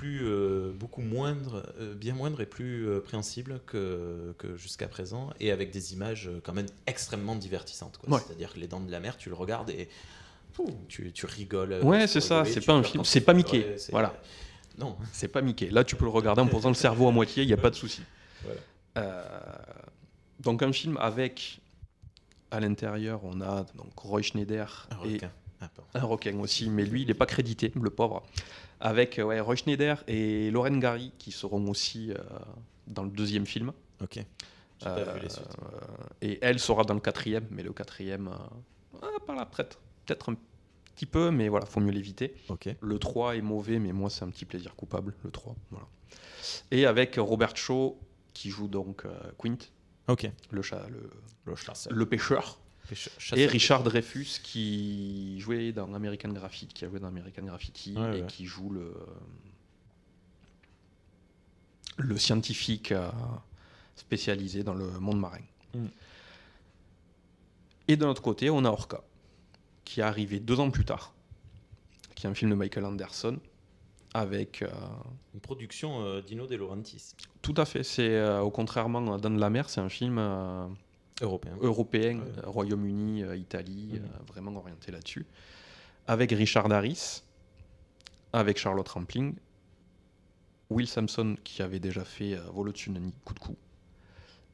moindre, bien moindre et plus préhensible que jusqu'à présent, et avec des images quand même extrêmement divertissantes, quoi. Ouais. C'est-à-dire que Les Dents de la Mer, tu le regardes et tu rigoles. Ouais, c'est ça, c'est pas un film, c'est pas Mickey. Voilà. Non, c'est pas Mickey. Là, tu peux le regarder en posant le cerveau à moitié, il n'y a pas de souci. Voilà. Donc, un film avec, à l'intérieur, on a donc Roy Schneider et un requin aussi, mais lui, il n'est pas crédité, le pauvre. Avec Roy Schneider et Lorraine Gary qui seront aussi dans le 2e film. Ok. J'ai pas vu les suites. Et elle sera dans le 4e, mais le 4e, par la prête. Peut-être un petit peu, mais voilà, faut mieux l'éviter. Okay. Le 3 est mauvais, mais moi, c'est un petit plaisir coupable, le 3. Voilà. Et avec Robert Shaw, qui joue donc Quint, le pêcheur. Et Richard Dreyfuss, qui jouait dans American Graffiti, et qui joue le scientifique spécialisé dans le monde marin. Et de l'autre côté, on a Orca, qui est arrivé 2 ans plus tard, qui est un film de Michael Anderson, avec... une production d'Ino De Laurentiis. Tout à fait, c'est contrairement à Dents de la Mer, c'est un film européen, Royaume-Uni, Italie, vraiment orienté là-dessus, avec Richard Harris, avec Charlotte Rampling, Will Sampson, qui avait déjà fait Vol au-dessus d'un coup de cou,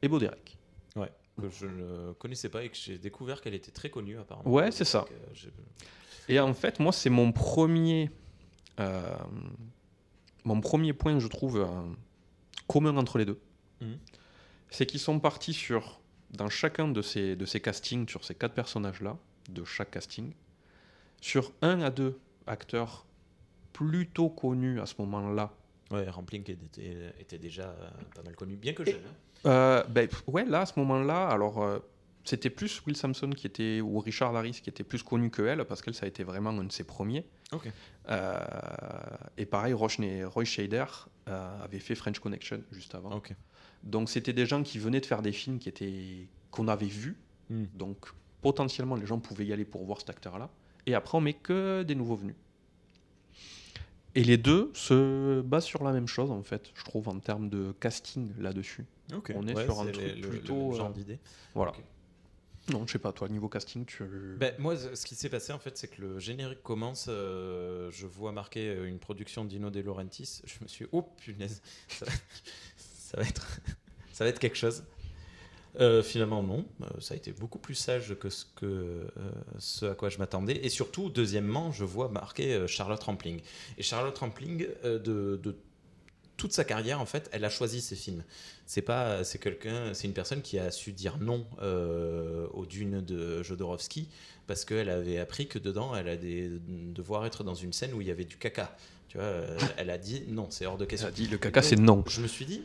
et Bo Derek. Ouais. Que je ne connaissais pas et que j'ai découvert qu'elle était très connue apparemment. Ouais, c'est ça. Et en fait, moi, c'est mon premier point, je trouve, commun entre les deux. C'est qu'ils sont partis dans chacun de ces castings, sur ces 4 personnages-là, de chaque casting, sur 1 à 2 acteurs plutôt connus à ce moment-là. Ouais, Rampling était déjà pas mal connu, bien que jeune. Là, à ce moment-là, alors c'était plus Will Sampson ou Richard Harris qui était plus connu que elle, parce qu'elle, ça a été vraiment un de ses premiers. Okay. Et pareil, Roy Scheider avait fait French Connection juste avant. Okay. Donc c'était des gens qui venaient de faire des films qu'on avait vus. Donc potentiellement, les gens pouvaient y aller pour voir cet acteur-là. Et après, on met que des nouveaux venus. Et les deux se basent sur la même chose, en fait, je trouve, en termes de casting là-dessus. Okay. On est sur un truc plutôt... le genre d'idée. Voilà. Okay. Non, je sais pas, toi, niveau casting, moi, ce qui s'est passé, en fait, c'est que le générique commence, je vois marqué une production d'Ino De Laurentiis, je me suis dit, oh punaise, ça va être quelque chose. Finalement, non. Ça a été beaucoup plus sage que ce à quoi je m'attendais. Et surtout, deuxièmement, je vois marqué Charlotte Rampling. Et Charlotte Rampling, de toute sa carrière, en fait, elle a choisi ses films. C'est une personne qui a su dire non aux Dunes de Jodorowsky, parce qu'elle avait appris que dedans, elle allait devoir être dans une scène où il y avait du caca. Tu Tu vois, elle a dit non, c'est hors de question. Elle a dit le caca, c'est non. Je me suis dit,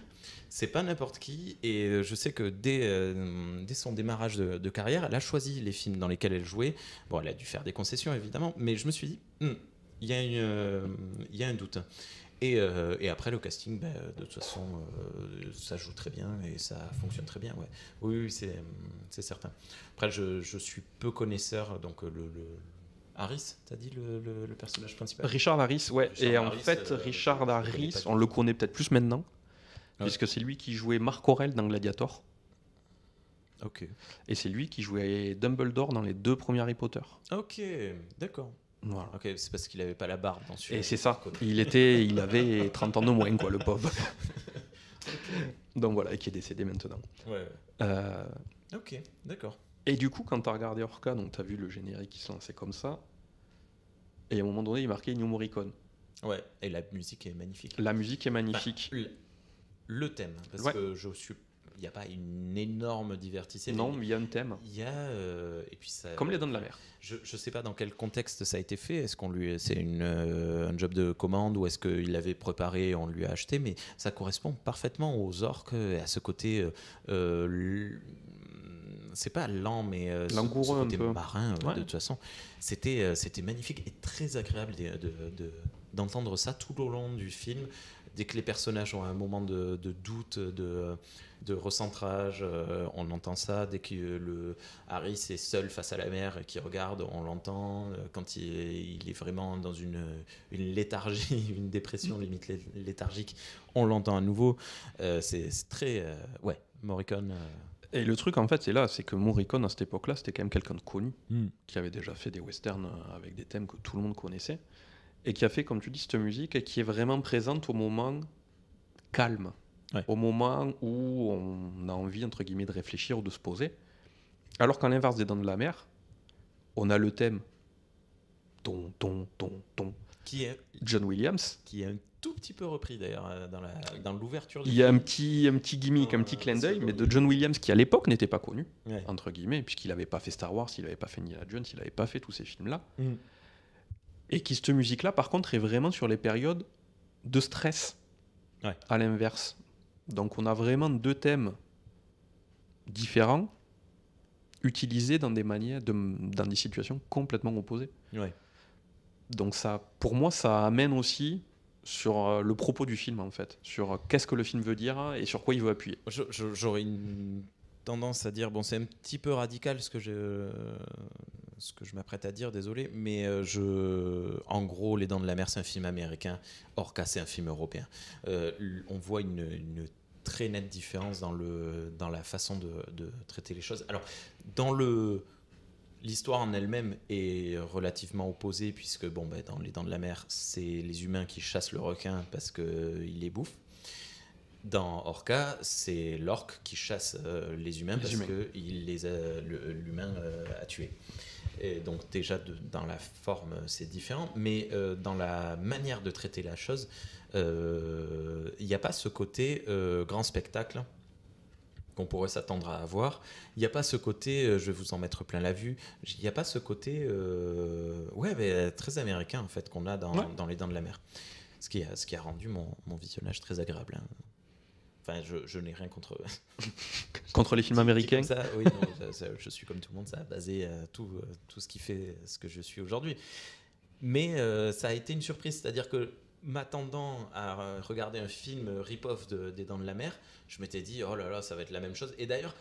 c'est pas n'importe qui, et je sais que dès son démarrage de carrière, elle a choisi les films dans lesquels elle jouait. Bon, elle a dû faire des concessions évidemment, mais je me suis dit, il y a un doute. Et après le casting, de toute façon, ça joue très bien et ça fonctionne très bien. Ouais. Oui, c'est certain. Après, je suis peu connaisseur, donc le Harris, t'as dit le personnage principal. Richard Harris, ouais. Richard et en Harris, fait, Richard Harris, on le connaît peut-être plus maintenant, puisque c'est lui qui jouait Marc Aurèle dans Gladiator. Ok. Et c'est lui qui jouait Dumbledore dans les 2 premiers Harry Potter. Ok, d'accord. Voilà. Ok, c'est parce qu'il avait pas la barbe dans celui-là. Et c'est ça. Il avait 30 ans de moins, quoi, le pauvre. Donc voilà, et qui est décédé maintenant. Ouais. Ok, d'accord. Et du coup, quand tu as regardé Orca, donc tu as vu le générique qui se lançait comme ça, et à un moment donné, il marquait Ennio Morricone. Ouais, et la musique est magnifique. La musique est magnifique. Le thème, parce que il n'y a pas une énorme diversité. Non, mais il y a un thème. Il y a et puis ça. Comme les Dents de la Mer. Je sais pas dans quel contexte ça a été fait. Est-ce qu'on c'est un job de commande ou est-ce qu'il l'avait préparé et on lui a acheté? Mais ça correspond parfaitement aux orques et à ce côté. C'est pas lent, mais langoureux, ce côté un peu marin. De toute façon, c'était magnifique et très agréable d'entendre ça tout au long du film. Dès que les personnages ont un moment de doute, de recentrage, on entend ça. Dès que le Harris est seul face à la mer et qu'il regarde, on l'entend. Quand il est vraiment dans une léthargie, une dépression limite léthargique, on l'entend à nouveau. C'est très... Morricone... Et le truc, en fait, c'est que Morricone, à cette époque-là, c'était quand même quelqu'un de connu, qui avait déjà fait des westerns avec des thèmes que tout le monde connaissait, et qui a fait, comme tu dis, cette musique, et qui est vraiment présente au moment calme, au moment où on a envie, entre guillemets, de réfléchir ou de se poser. Alors qu'à l'inverse des Dents de la Mer, on a le thème ton, qui est John Williams, qui est un tout petit peu repris d'ailleurs dans l'ouverture du il y a un petit gimmick, un petit clin d'œil, mais de John Williams qui à l'époque n'était pas connu, entre guillemets, puisqu'il n'avait pas fait Star Wars, il n'avait pas fait Indiana Jones, il n'avait pas fait tous ces films-là. Et qui, cette musique-là, par contre, est vraiment sur les périodes de stress, à l'inverse. Donc on a vraiment 2 thèmes différents, utilisés dans des manières, dans des situations complètement opposées. Donc ça, pour moi, ça amène aussi sur le propos du film, en fait, sur qu'est-ce que le film veut dire et sur quoi il veut appuyer. J'aurais une tendance à dire, bon, c'est un petit peu radical ce que je m'apprête à dire, désolé, mais en gros, Les Dents de la Mer, c'est un film américain, Orca, c'est un film européen. On voit une très nette différence dans la façon de traiter les choses. Alors, l'histoire en elle-même est relativement opposée, puisque dans Les Dents de la Mer, c'est les humains qui chassent le requin parce qu'il les bouffe. Dans Orca, c'est l'orque qui chasse les humains parce que l'humain a tué. Et donc déjà, dans la forme, c'est différent, mais dans la manière de traiter la chose, il n'y a pas ce côté grand spectacle qu'on pourrait s'attendre à avoir. Il n'y a pas ce côté je vais vous en mettre plein la vue. Il n'y a pas ce côté très américain en fait qu'on a dans Les Dents de la Mer. Ce qui a rendu mon visionnage très agréable. Enfin, je n'ai rien contre contre les films américains. Ça, oui, non, je suis comme tout le monde, ça a basé tout ce qui fait ce que je suis aujourd'hui. Mais ça a été une surprise, c'est-à-dire que m'attendant à regarder un film rip-off des Dents de la Mer, je m'étais dit oh là là, ça va être la même chose. Et d'ailleurs,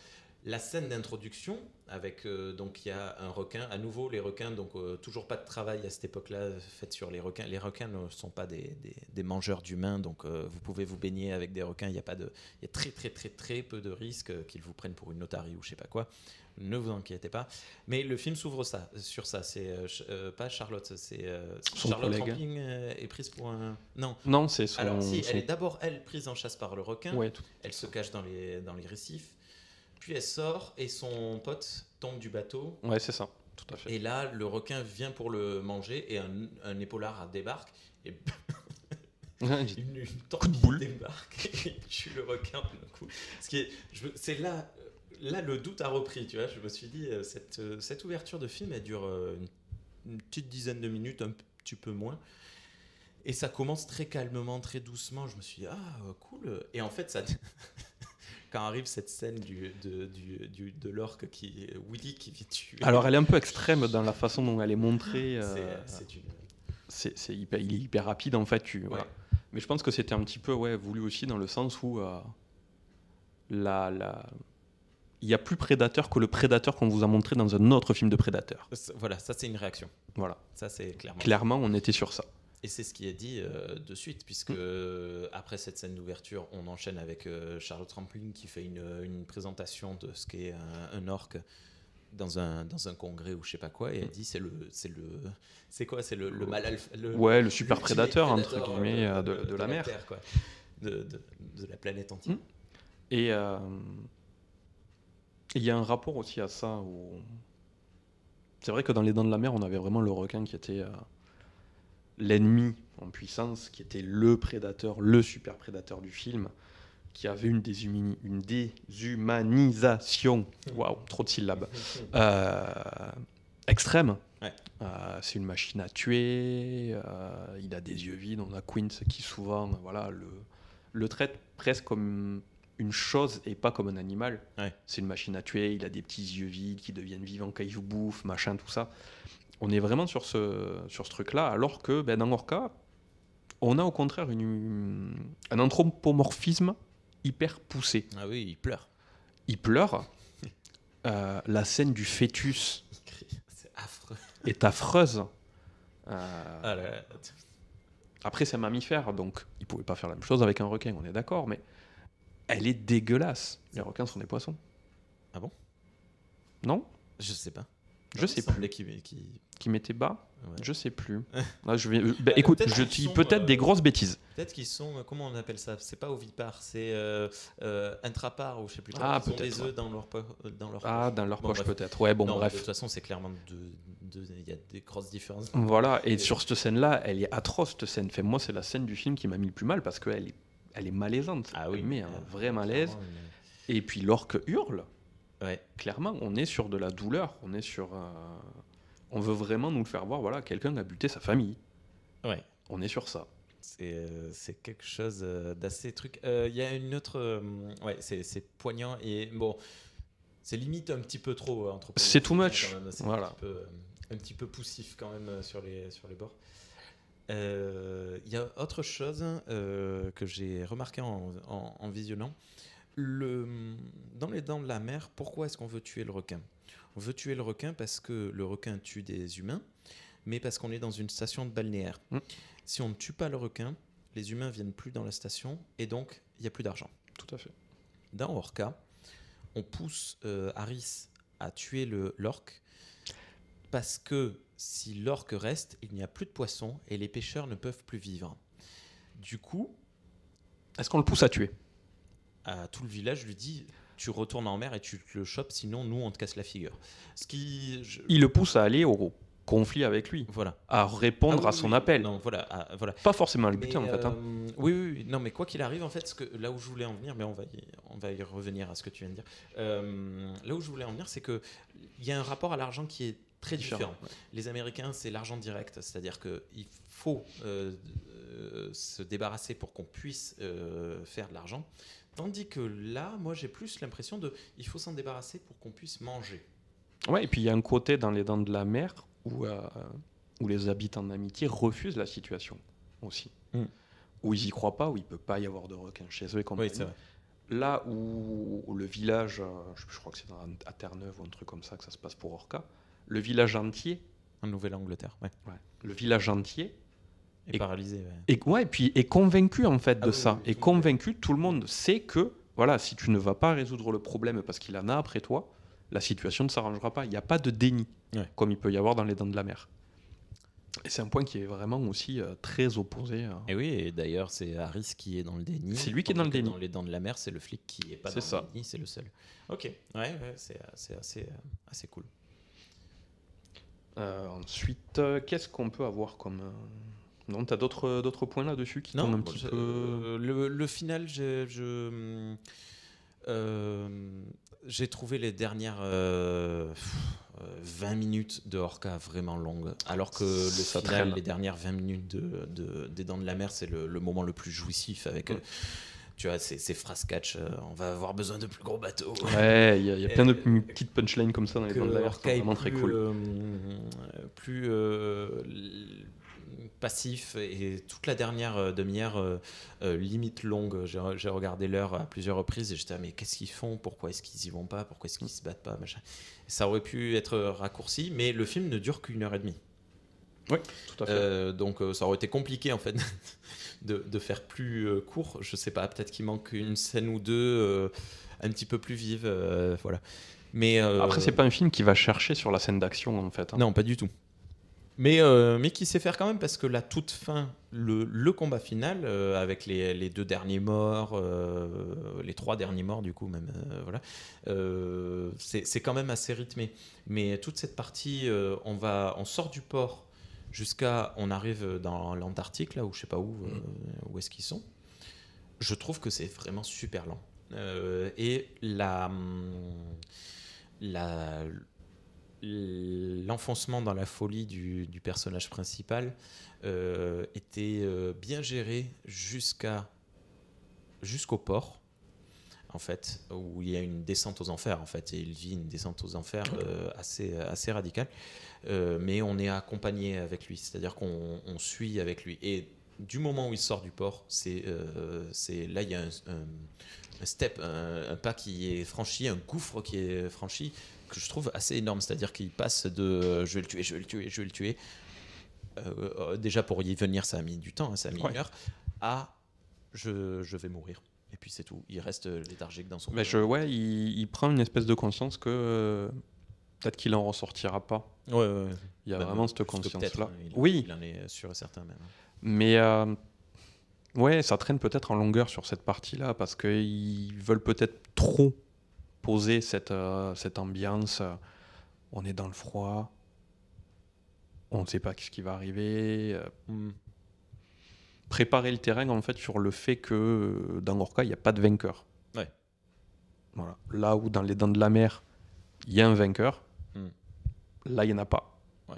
la scène d'introduction avec donc il y a un requin, à nouveau les requins, donc toujours pas de travail à cette époque-là fait sur les requins. Les requins ne sont pas des mangeurs d'humains, donc vous pouvez vous baigner avec des requins. Il y a très très très très peu de risques qu'ils vous prennent pour une otarie ou je sais pas quoi. Ne vous inquiétez pas. Mais le film s'ouvre sur ça. C'est pas Charlotte, c'est Charlotte Rampling est prise pour un non c'est son... Alors si elle est d'abord prise en chasse par le requin. Ouais, elle se cache dans les récifs. Puis elle sort et son pote tombe du bateau. Ouais, c'est ça, tout à fait. Et là, le requin vient pour le manger et un épaulard débarque et une torpille débarque et tue le requin d'un coup. C'est là le doute a repris, tu vois. Je me suis dit, cette ouverture de film, elle dure une petite dizaine de minutes, un petit peu moins. Et ça commence très calmement, très doucement. Je me suis dit, cool. Et en fait, ça... quand arrive cette scène de l'orque Willy qui vit tuer. Alors, elle est un peu extrême dans la façon dont elle est montrée. Il est hyper rapide, en fait. Voilà. Mais je pense que c'était un petit peu voulu aussi dans le sens où il y a plus prédateur que le prédateur qu'on vous a montré dans un autre film de prédateur. Voilà, ça c'est une réaction. Voilà. Ça c'est clairement. Clairement, on était sur ça. Et c'est ce qui est dit de suite, puisque après cette scène d'ouverture, on enchaîne avec Charlotte Rampling qui fait une présentation de ce qu'est un orque dans un congrès ou je sais pas quoi, et elle dit c'est le mal alpha, le super prédateur entre guillemets de la mer, Terre, quoi, de la planète entière. Et il y a un rapport aussi à ça où c'est vrai que dans Les Dents de la Mer, on avait vraiment le requin qui était l'ennemi en puissance, qui était le prédateur, le super prédateur du film, qui avait une déshumanisation, waouh, trop de syllabes, extrême. Ouais. C'est une machine à tuer, il a des yeux vides, on a Quint qui souvent le traite presque comme une chose et pas comme un animal. Ouais. C'est une machine à tuer, il a des petits yeux vides qui deviennent vivants quand il vous bouffe, machin, tout ça. On est vraiment sur ce truc-là, alors que dans Orca, on a au contraire un anthropomorphisme hyper poussé. Ah oui, il pleure. Il pleure. La scène du fœtus c'est affreux. est affreuse. Là. Après, c'est un mammifère, donc il pouvait pas faire la même chose avec un requin, on est d'accord, mais elle est dégueulasse. Les requins sont des poissons. Ah bon? Non? Je sais pas. Je sais plus. Qui mettait bas? Ouais. Je sais plus. Là, écoute, je dis peut-être des grosses bêtises. Peut-être qu'ils sont, comment on appelle ça? C'est pas ovipares, c'est intrapares ou je sais plus. Ah, ils ont des œufs dans leur poche. Dans leur poche peut-être. Ouais, bon, non, bref. De toute façon, c'est clairement il y a des grosses différences. Voilà. Et sur cette scène-là, elle est atroce. Cette scène. Moi, c'est la scène du film qui m'a mis le plus mal parce qu'elle est malaisante. Ah oui. Mais un vrai malaise. Et puis l'orque hurle. Ouais. Clairement, on est sur de la douleur. On est sur. On veut vraiment nous le faire voir. Voilà, quelqu'un a buté sa famille. Ouais. On est sur ça. C'est quelque chose d'assez truc. Il y a une autre. C'est poignant et bon. C'est limite un petit peu trop anthropomorphique. C'est too much. Voilà. Un petit peu poussif quand même sur les bords. Il y a autre chose que j'ai remarqué en visionnant. Dans Les Dents de la Mer, pourquoi est-ce qu'on veut tuer le requin? On veut tuer le requin parce que le requin tue des humains, mais parce qu'on est dans une station de balnéaire. Si on ne tue pas le requin, les humains viennent plus dans la station et donc il n'y a plus d'argent. Tout à fait. Dans Orca, on pousse Harris à tuer l'orque parce que si l'orque reste, il n'y a plus de poissons et les pêcheurs ne peuvent plus vivre. Du coup... Est-ce qu'on le pousse à tuer? À tout le village lui dit tu retournes en mer et tu le chopes, sinon nous on te casse la figure. Il le pousse à aller au conflit avec lui, voilà, à répondre à son appel. Non, voilà. Pas forcément à le buter en fait. Oui, non, mais quoi qu'il arrive, en fait, là où je voulais en venir, mais on va y revenir à ce que tu viens de dire. Là où je voulais en venir, c'est que il y a un rapport à l'argent qui est très différent. Ouais. Les Américains, c'est l'argent direct, c'est-à-dire qu'il faut se débarrasser pour qu'on puisse faire de l'argent. Tandis que là, moi, j'ai plus l'impression il faut s'en débarrasser pour qu'on puisse manger. Ouais, et puis il y a un côté dans Les Dents de la Mer où les habitants d'Amitié refusent la situation aussi. Où ils y croient pas, où il peut pas y avoir de requins chez eux et compagnie. Oui, c'est vrai. Là où le village, je crois que c'est à Terre-Neuve ou un truc comme ça que ça se passe pour Orca, le village entier... En Nouvelle-Angleterre, ouais. Le village entier... est paralysé. Et puis est convaincu en fait de ça. Oui, est convaincu, tout le monde sait que voilà, si tu ne vas pas résoudre le problème parce qu'il en a après toi, la situation ne s'arrangera pas. Il n'y a pas de déni, comme il peut y avoir dans Les Dents de la Mer. Et c'est un point qui est vraiment aussi très opposé. Et oui, et d'ailleurs, c'est Harris qui est dans le déni. C'est lui qui est dans le déni. Dans Les Dents de la Mer, c'est le flic qui n'est pas dans le déni, c'est le seul. Ok, c'est assez cool. Ensuite, qu'est-ce qu'on peut avoir comme... Non, t'as d'autres points là-dessus qui tombent un petit peu... Le final, j'ai trouvé les dernières 20 minutes de Orca vraiment longues, alors que le final, les dernières 20 minutes des Dents de la Mer, c'est le moment le plus jouissif avec... tu vois, ces phrases catch, on va avoir besoin de plus gros bateaux. Ouais, il y a plein de petites punchlines comme ça dans les Dents de la Mer, c'est vraiment très cool. Plus passif, et toute la dernière demi-heure limite longue, j'ai regardé l'heure à plusieurs reprises et j'étais mais qu'est-ce qu'ils font, pourquoi est-ce qu'ils y vont pas, pourquoi est-ce qu'ils se battent pas, machin. Et ça aurait pu être raccourci, mais le film ne dure qu'1 heure et demie. Oui, tout à fait. Donc ça aurait été compliqué en fait de faire plus court, je sais pas, peut-être qu'il manque une scène ou deux un petit peu plus vive, voilà. Mais après, c'est pas un film qui va chercher sur la scène d'action en fait. Non, pas du tout. Mais qui sait faire quand même, parce que la toute fin, le combat final, avec les 2 derniers morts, les 3 derniers morts du coup même, voilà, c'est quand même assez rythmé. Mais toute cette partie, on sort du port on arrive dans l'Antarctique, là, ou je sais pas où est-ce qu'ils sont. Je trouve que c'est vraiment super lent. Et l'enfoncement dans la folie du personnage principal était bien géré jusqu'au port, en fait, où il y a une descente aux enfers, en fait, et il vit une descente aux enfers assez radicale, mais on est accompagné avec lui, c'est-à-dire qu'on suit avec lui, et du moment où il sort du port, là il y a un step, un pas qui est franchi, un gouffre qui est franchi, que je trouve assez énorme, c'est-à-dire qu'il passe de je vais le tuer, déjà pour y venir ça a mis du temps, ça a mis 1 heure, à je vais mourir, et puis c'est tout, il reste léthargique dans son il prend une espèce de conscience que peut-être qu'il en ressortira pas. Ouais. Il y a vraiment cette conscience-là. Il en est sûr et certain même. Mais ouais, ça traîne peut-être en longueur sur cette partie-là, parce qu'ils veulent peut-être trop poser cette ambiance. On est dans le froid, on ne sait pas ce qui va arriver. Préparer le terrain en fait sur le fait que dans Orca il n'y a pas de vainqueur. Ouais. Voilà. Là où dans les Dents de la Mer il y a un vainqueur, là il n'y en a pas. Ouais.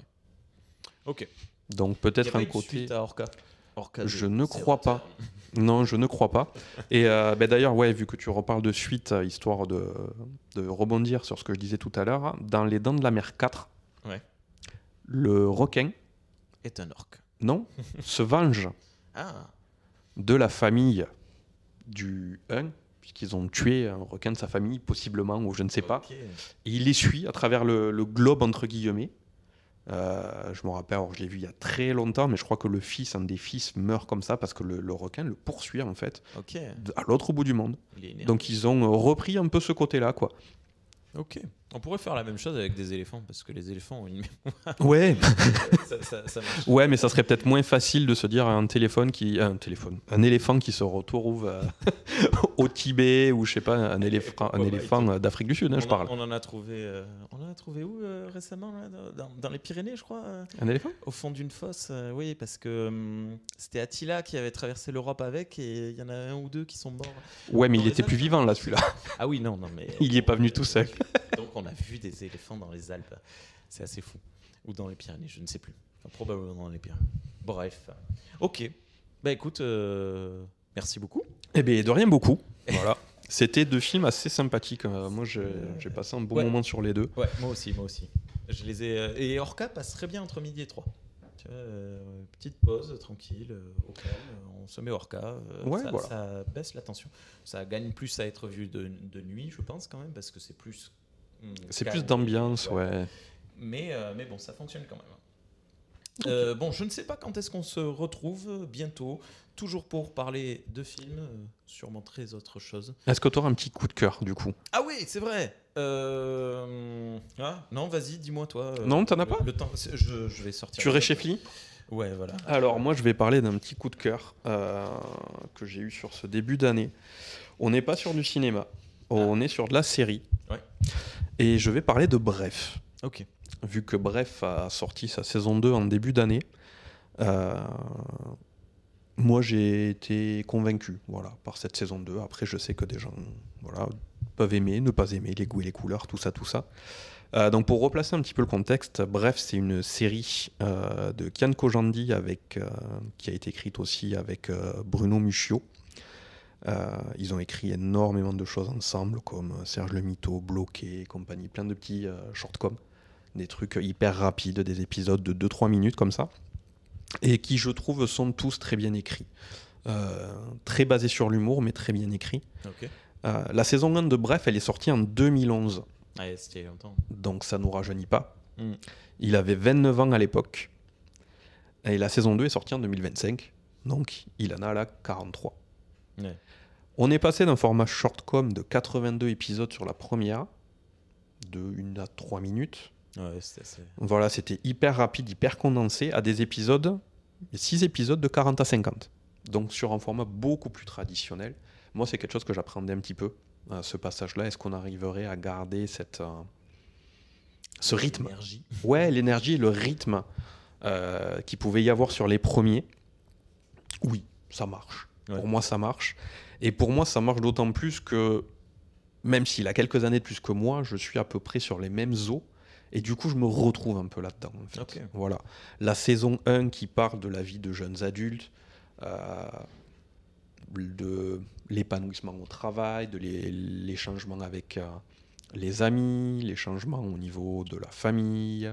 Ok. Donc peut-être il y a un pas côté. Suite à Orca. Je ne crois pas. Non, je ne crois pas. Et d'ailleurs, vu que tu reparles de suite, histoire de rebondir sur ce que je disais tout à l'heure, dans les Dents de la Mer 4, le requin est un orque. Non, se venge de la famille du 1, puisqu'ils ont tué un requin de sa famille, possiblement, ou je ne sais pas. Et il les suit à travers le globe, entre guillemets. Je me rappelle, alors je l'ai vu il y a très longtemps, mais je crois que un des fils meurt comme ça parce que le requin le poursuit en fait à l'autre bout du monde. Donc ils ont repris un peu ce côté-là, quoi. Ok. On pourrait faire la même chose avec des éléphants, parce que les éléphants ont une mémoire. Ouais. ça marche. Ouais, mais ça serait peut-être moins facile de se dire un éléphant qui se retrouve au Tibet, ou je sais pas, un éléphant d'Afrique du Sud, je parle. On en a trouvé où récemment là, dans les Pyrénées, je crois. Un éléphant ? Au fond d'une fosse, oui, parce que c'était Attila qui avait traversé l'Europe avec, et il y en a 1 ou 2 qui sont morts. Ouais, mais il était plus vivant là, celui-là. Ah oui, non, mais il y est pas venu tout seul. Donc on a vu des éléphants dans les Alpes, c'est assez fou. Ou dans les Pyrénées, je ne sais plus. Enfin, probablement dans les Pyrénées. Bref. Ok. Bah écoute, merci beaucoup. Eh bien, de rien beaucoup. Voilà. C'était 2 films assez sympathiques. Moi, j'ai passé un bon moment sur les 2. Ouais, moi aussi. Je les ai. Et Orca passe très bien entre midi et 3. Tu vois, petite pause, tranquille, au calme. On se met Orca. Ça baisse la tension. Ça gagne plus à être vu de nuit, je pense, quand même, parce que c'est plus. C'est plus d'ambiance, ouais. Mais bon, ça fonctionne quand même. Bon, je ne sais pas quand est-ce qu'on se retrouve, bientôt, toujours pour parler de films, sûrement très autre chose. Est-ce que tu auras un petit coup de cœur, du coup ? Ah oui, c'est vrai. Non, vas-y, dis-moi toi. Non, t'en as pas ? Le temps, je vais sortir. Tu réchauffes-les ? Ouais, voilà. Alors, moi, je vais parler d'un petit coup de cœur que j'ai eu sur ce début d'année. On n'est pas sur du cinéma, on est sur de la série. Ouais. Et je vais parler de Bref. Ok. Vu que Bref a sorti sa saison 2 en début d'année, moi j'ai été convaincu par cette saison 2. Après, je sais que des gens peuvent aimer, ne pas aimer, les goûts et les couleurs, tout ça. Donc pour replacer un petit peu le contexte, bref, c'est une série de Kian Kojandi qui a été écrite aussi avec Bruno Muccio. Ils ont écrit énormément de choses ensemble, comme Serge le Mito, Bloqué et compagnie, plein de petits shortcoms, des trucs hyper rapides, des épisodes de 2-3 minutes comme ça, et qui, je trouve, sont tous très bien écrits. Très basés sur l'humour, mais très bien écrits. Okay. La saison 1 de Bref, elle est sortie en 2011. Ah, c'était longtemps. Donc ça nous rajeunit pas. Il avait 29 ans à l'époque. Et la saison 2 est sortie en 2025. Donc il en a là 43. Ouais. On est passé d'un format shortcom de 82 épisodes sur la première, de 1 à 3 minutes. Ouais, c'était assez... Voilà, c'était hyper rapide, hyper condensé, à des épisodes, 6 épisodes de 40 à 50. Donc sur un format beaucoup plus traditionnel. Moi, c'est quelque chose que j'appréhendais un petit peu, ce passage-là. Est-ce qu'on arriverait à garder ce rythme ? L'énergie. Ouais, l'énergie et le rythme qu'il pouvait y avoir sur les premiers. Oui, ça marche. Ouais. Pour moi, ça marche. Et pour moi, ça marche d'autant plus que, même s'il a quelques années de plus que moi, je suis à peu près sur les mêmes eaux. Et du coup, je me retrouve un peu là-dedans. En fait. Okay. Voilà. La saison 1 qui parle de la vie de jeunes adultes, de l'épanouissement au travail, de les changements avec les amis, les changements au niveau de la famille,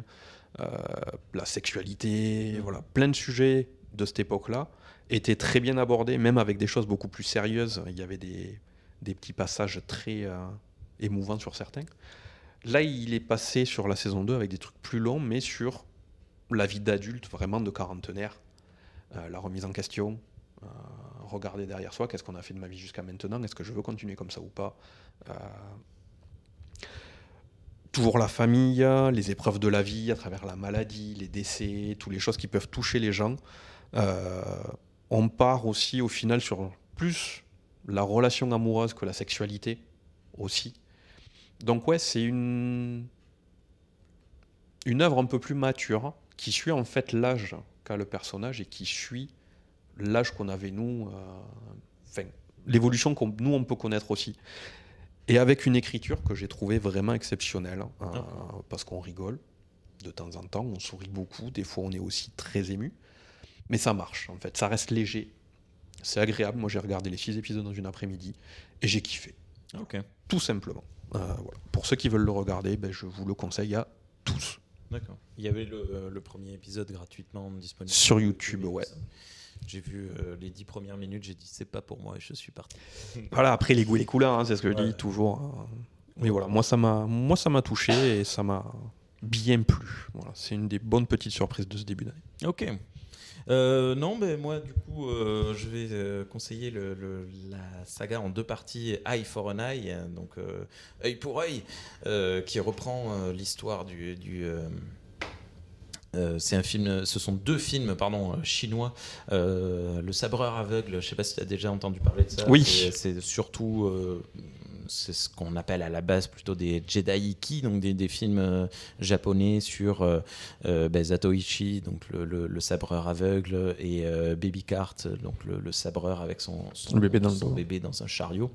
la sexualité, voilà, plein de sujets de cette époque-là étaient très bien abordés, même avec des choses beaucoup plus sérieuses. Il y avait des petits passages très émouvants sur certains. Là, il est passé sur la saison 2 avec des trucs plus longs, mais sur la vie d'adulte, vraiment de quarantenaire, la remise en question, regarder derrière soi, qu'est-ce qu'on a fait de ma vie jusqu'à maintenant, est-ce que je veux continuer comme ça ou pas, toujours la famille, les épreuves de la vie à travers la maladie, les décès, toutes les choses qui peuvent toucher les gens. On part aussi au final sur plus la relation amoureuse que la sexualité aussi. Donc ouais, c'est une œuvre un peu plus mature qui suit en fait l'âge qu'a le personnage et qui suit l'âge qu'on avait nous, l'évolution qu'on nous on peut connaître aussi. Et avec une écriture que j'ai trouvée vraiment exceptionnelle, parce qu'on rigole de temps en temps, on sourit beaucoup, des fois on est aussi très ému, mais ça marche en fait, ça reste léger, c'est agréable. Moi j'ai regardé les 6 épisodes dans une après-midi et j'ai kiffé, tout simplement. Voilà. Pour ceux qui veulent le regarder, je vous le conseille à tous. D'accord. Il y avait le premier épisode gratuitement disponible sur YouTube, ouais. J'ai vu les 10 premières minutes, j'ai dit c'est pas pour moi et je suis parti. Voilà, après les goûts et les couleurs, c'est ce que je dis toujours. Mais voilà, moi ça m'a touché et ça m'a bien plu. Voilà, c'est une des bonnes petites surprises de ce début d'année. Ok. Non, mais moi du coup je vais conseiller la saga en 2 parties, Eye for an Eye, donc œil pour œil, qui reprend l'histoire c'est un film, ce sont 2 films chinois. Le Sabreur aveugle, je ne sais pas si tu as déjà entendu parler de ça. Oui. C'est surtout c'est ce qu'on appelle à la base plutôt des Jedi-Iki, donc des films japonais sur Zatoichi, donc le sabreur aveugle, et Baby Cart, donc le sabreur avec son bébé dans un chariot.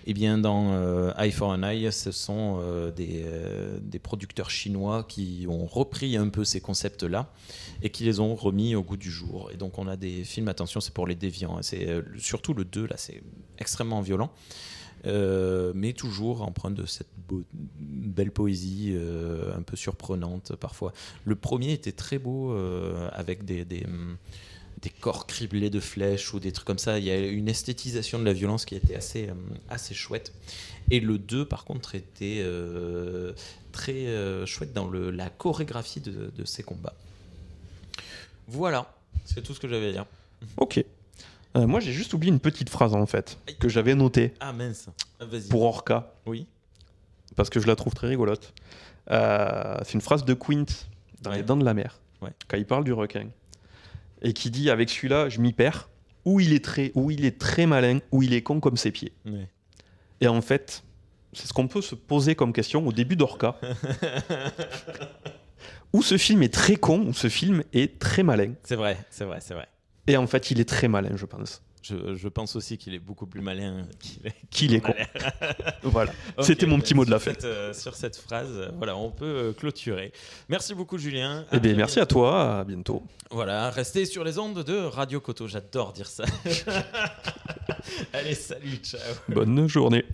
Et bien dans Eye for an Eye, ce sont des producteurs chinois qui ont repris un peu ces concepts-là et qui les ont remis au goût du jour. Et donc on a des films, attention, c'est pour les déviants, c'est surtout le 2 là, c'est extrêmement violent. Mais toujours empreint de cette belle poésie un peu surprenante parfois. Le premier était très beau avec des corps criblés de flèches ou des trucs comme ça. Il y a une esthétisation de la violence qui était assez chouette. Et le 2 par contre était très chouette dans la chorégraphie de ces combats. Voilà, c'est tout ce que j'avais à dire. Ok. Moi, j'ai juste oublié une petite phrase, en fait, que j'avais notée. Ah mince, vas-y. Pour Orca. Oui. Parce que je la trouve très rigolote. C'est une phrase de Quint dans Les Dents de la Mer, quand il parle du requin. Et qui dit, avec celui-là, je m'y perds, ou il est très malin, ou il est con comme ses pieds. Ouais. Et en fait, c'est ce qu'on peut se poser comme question au début d'Orca. Ou ce film est très con, ou ce film est très malin. C'est vrai. Et en fait, il est très malin, je pense. Je pense aussi qu'il est beaucoup plus malin qu'il est con. Voilà, okay, c'était mon petit mot de la fête. Sur cette phrase, voilà, on peut clôturer. Merci beaucoup Julien. Eh bien, merci à toi, à bientôt. Voilà, restez sur les ondes de Radio Koto, j'adore dire ça. Allez, salut, ciao. Bonne journée.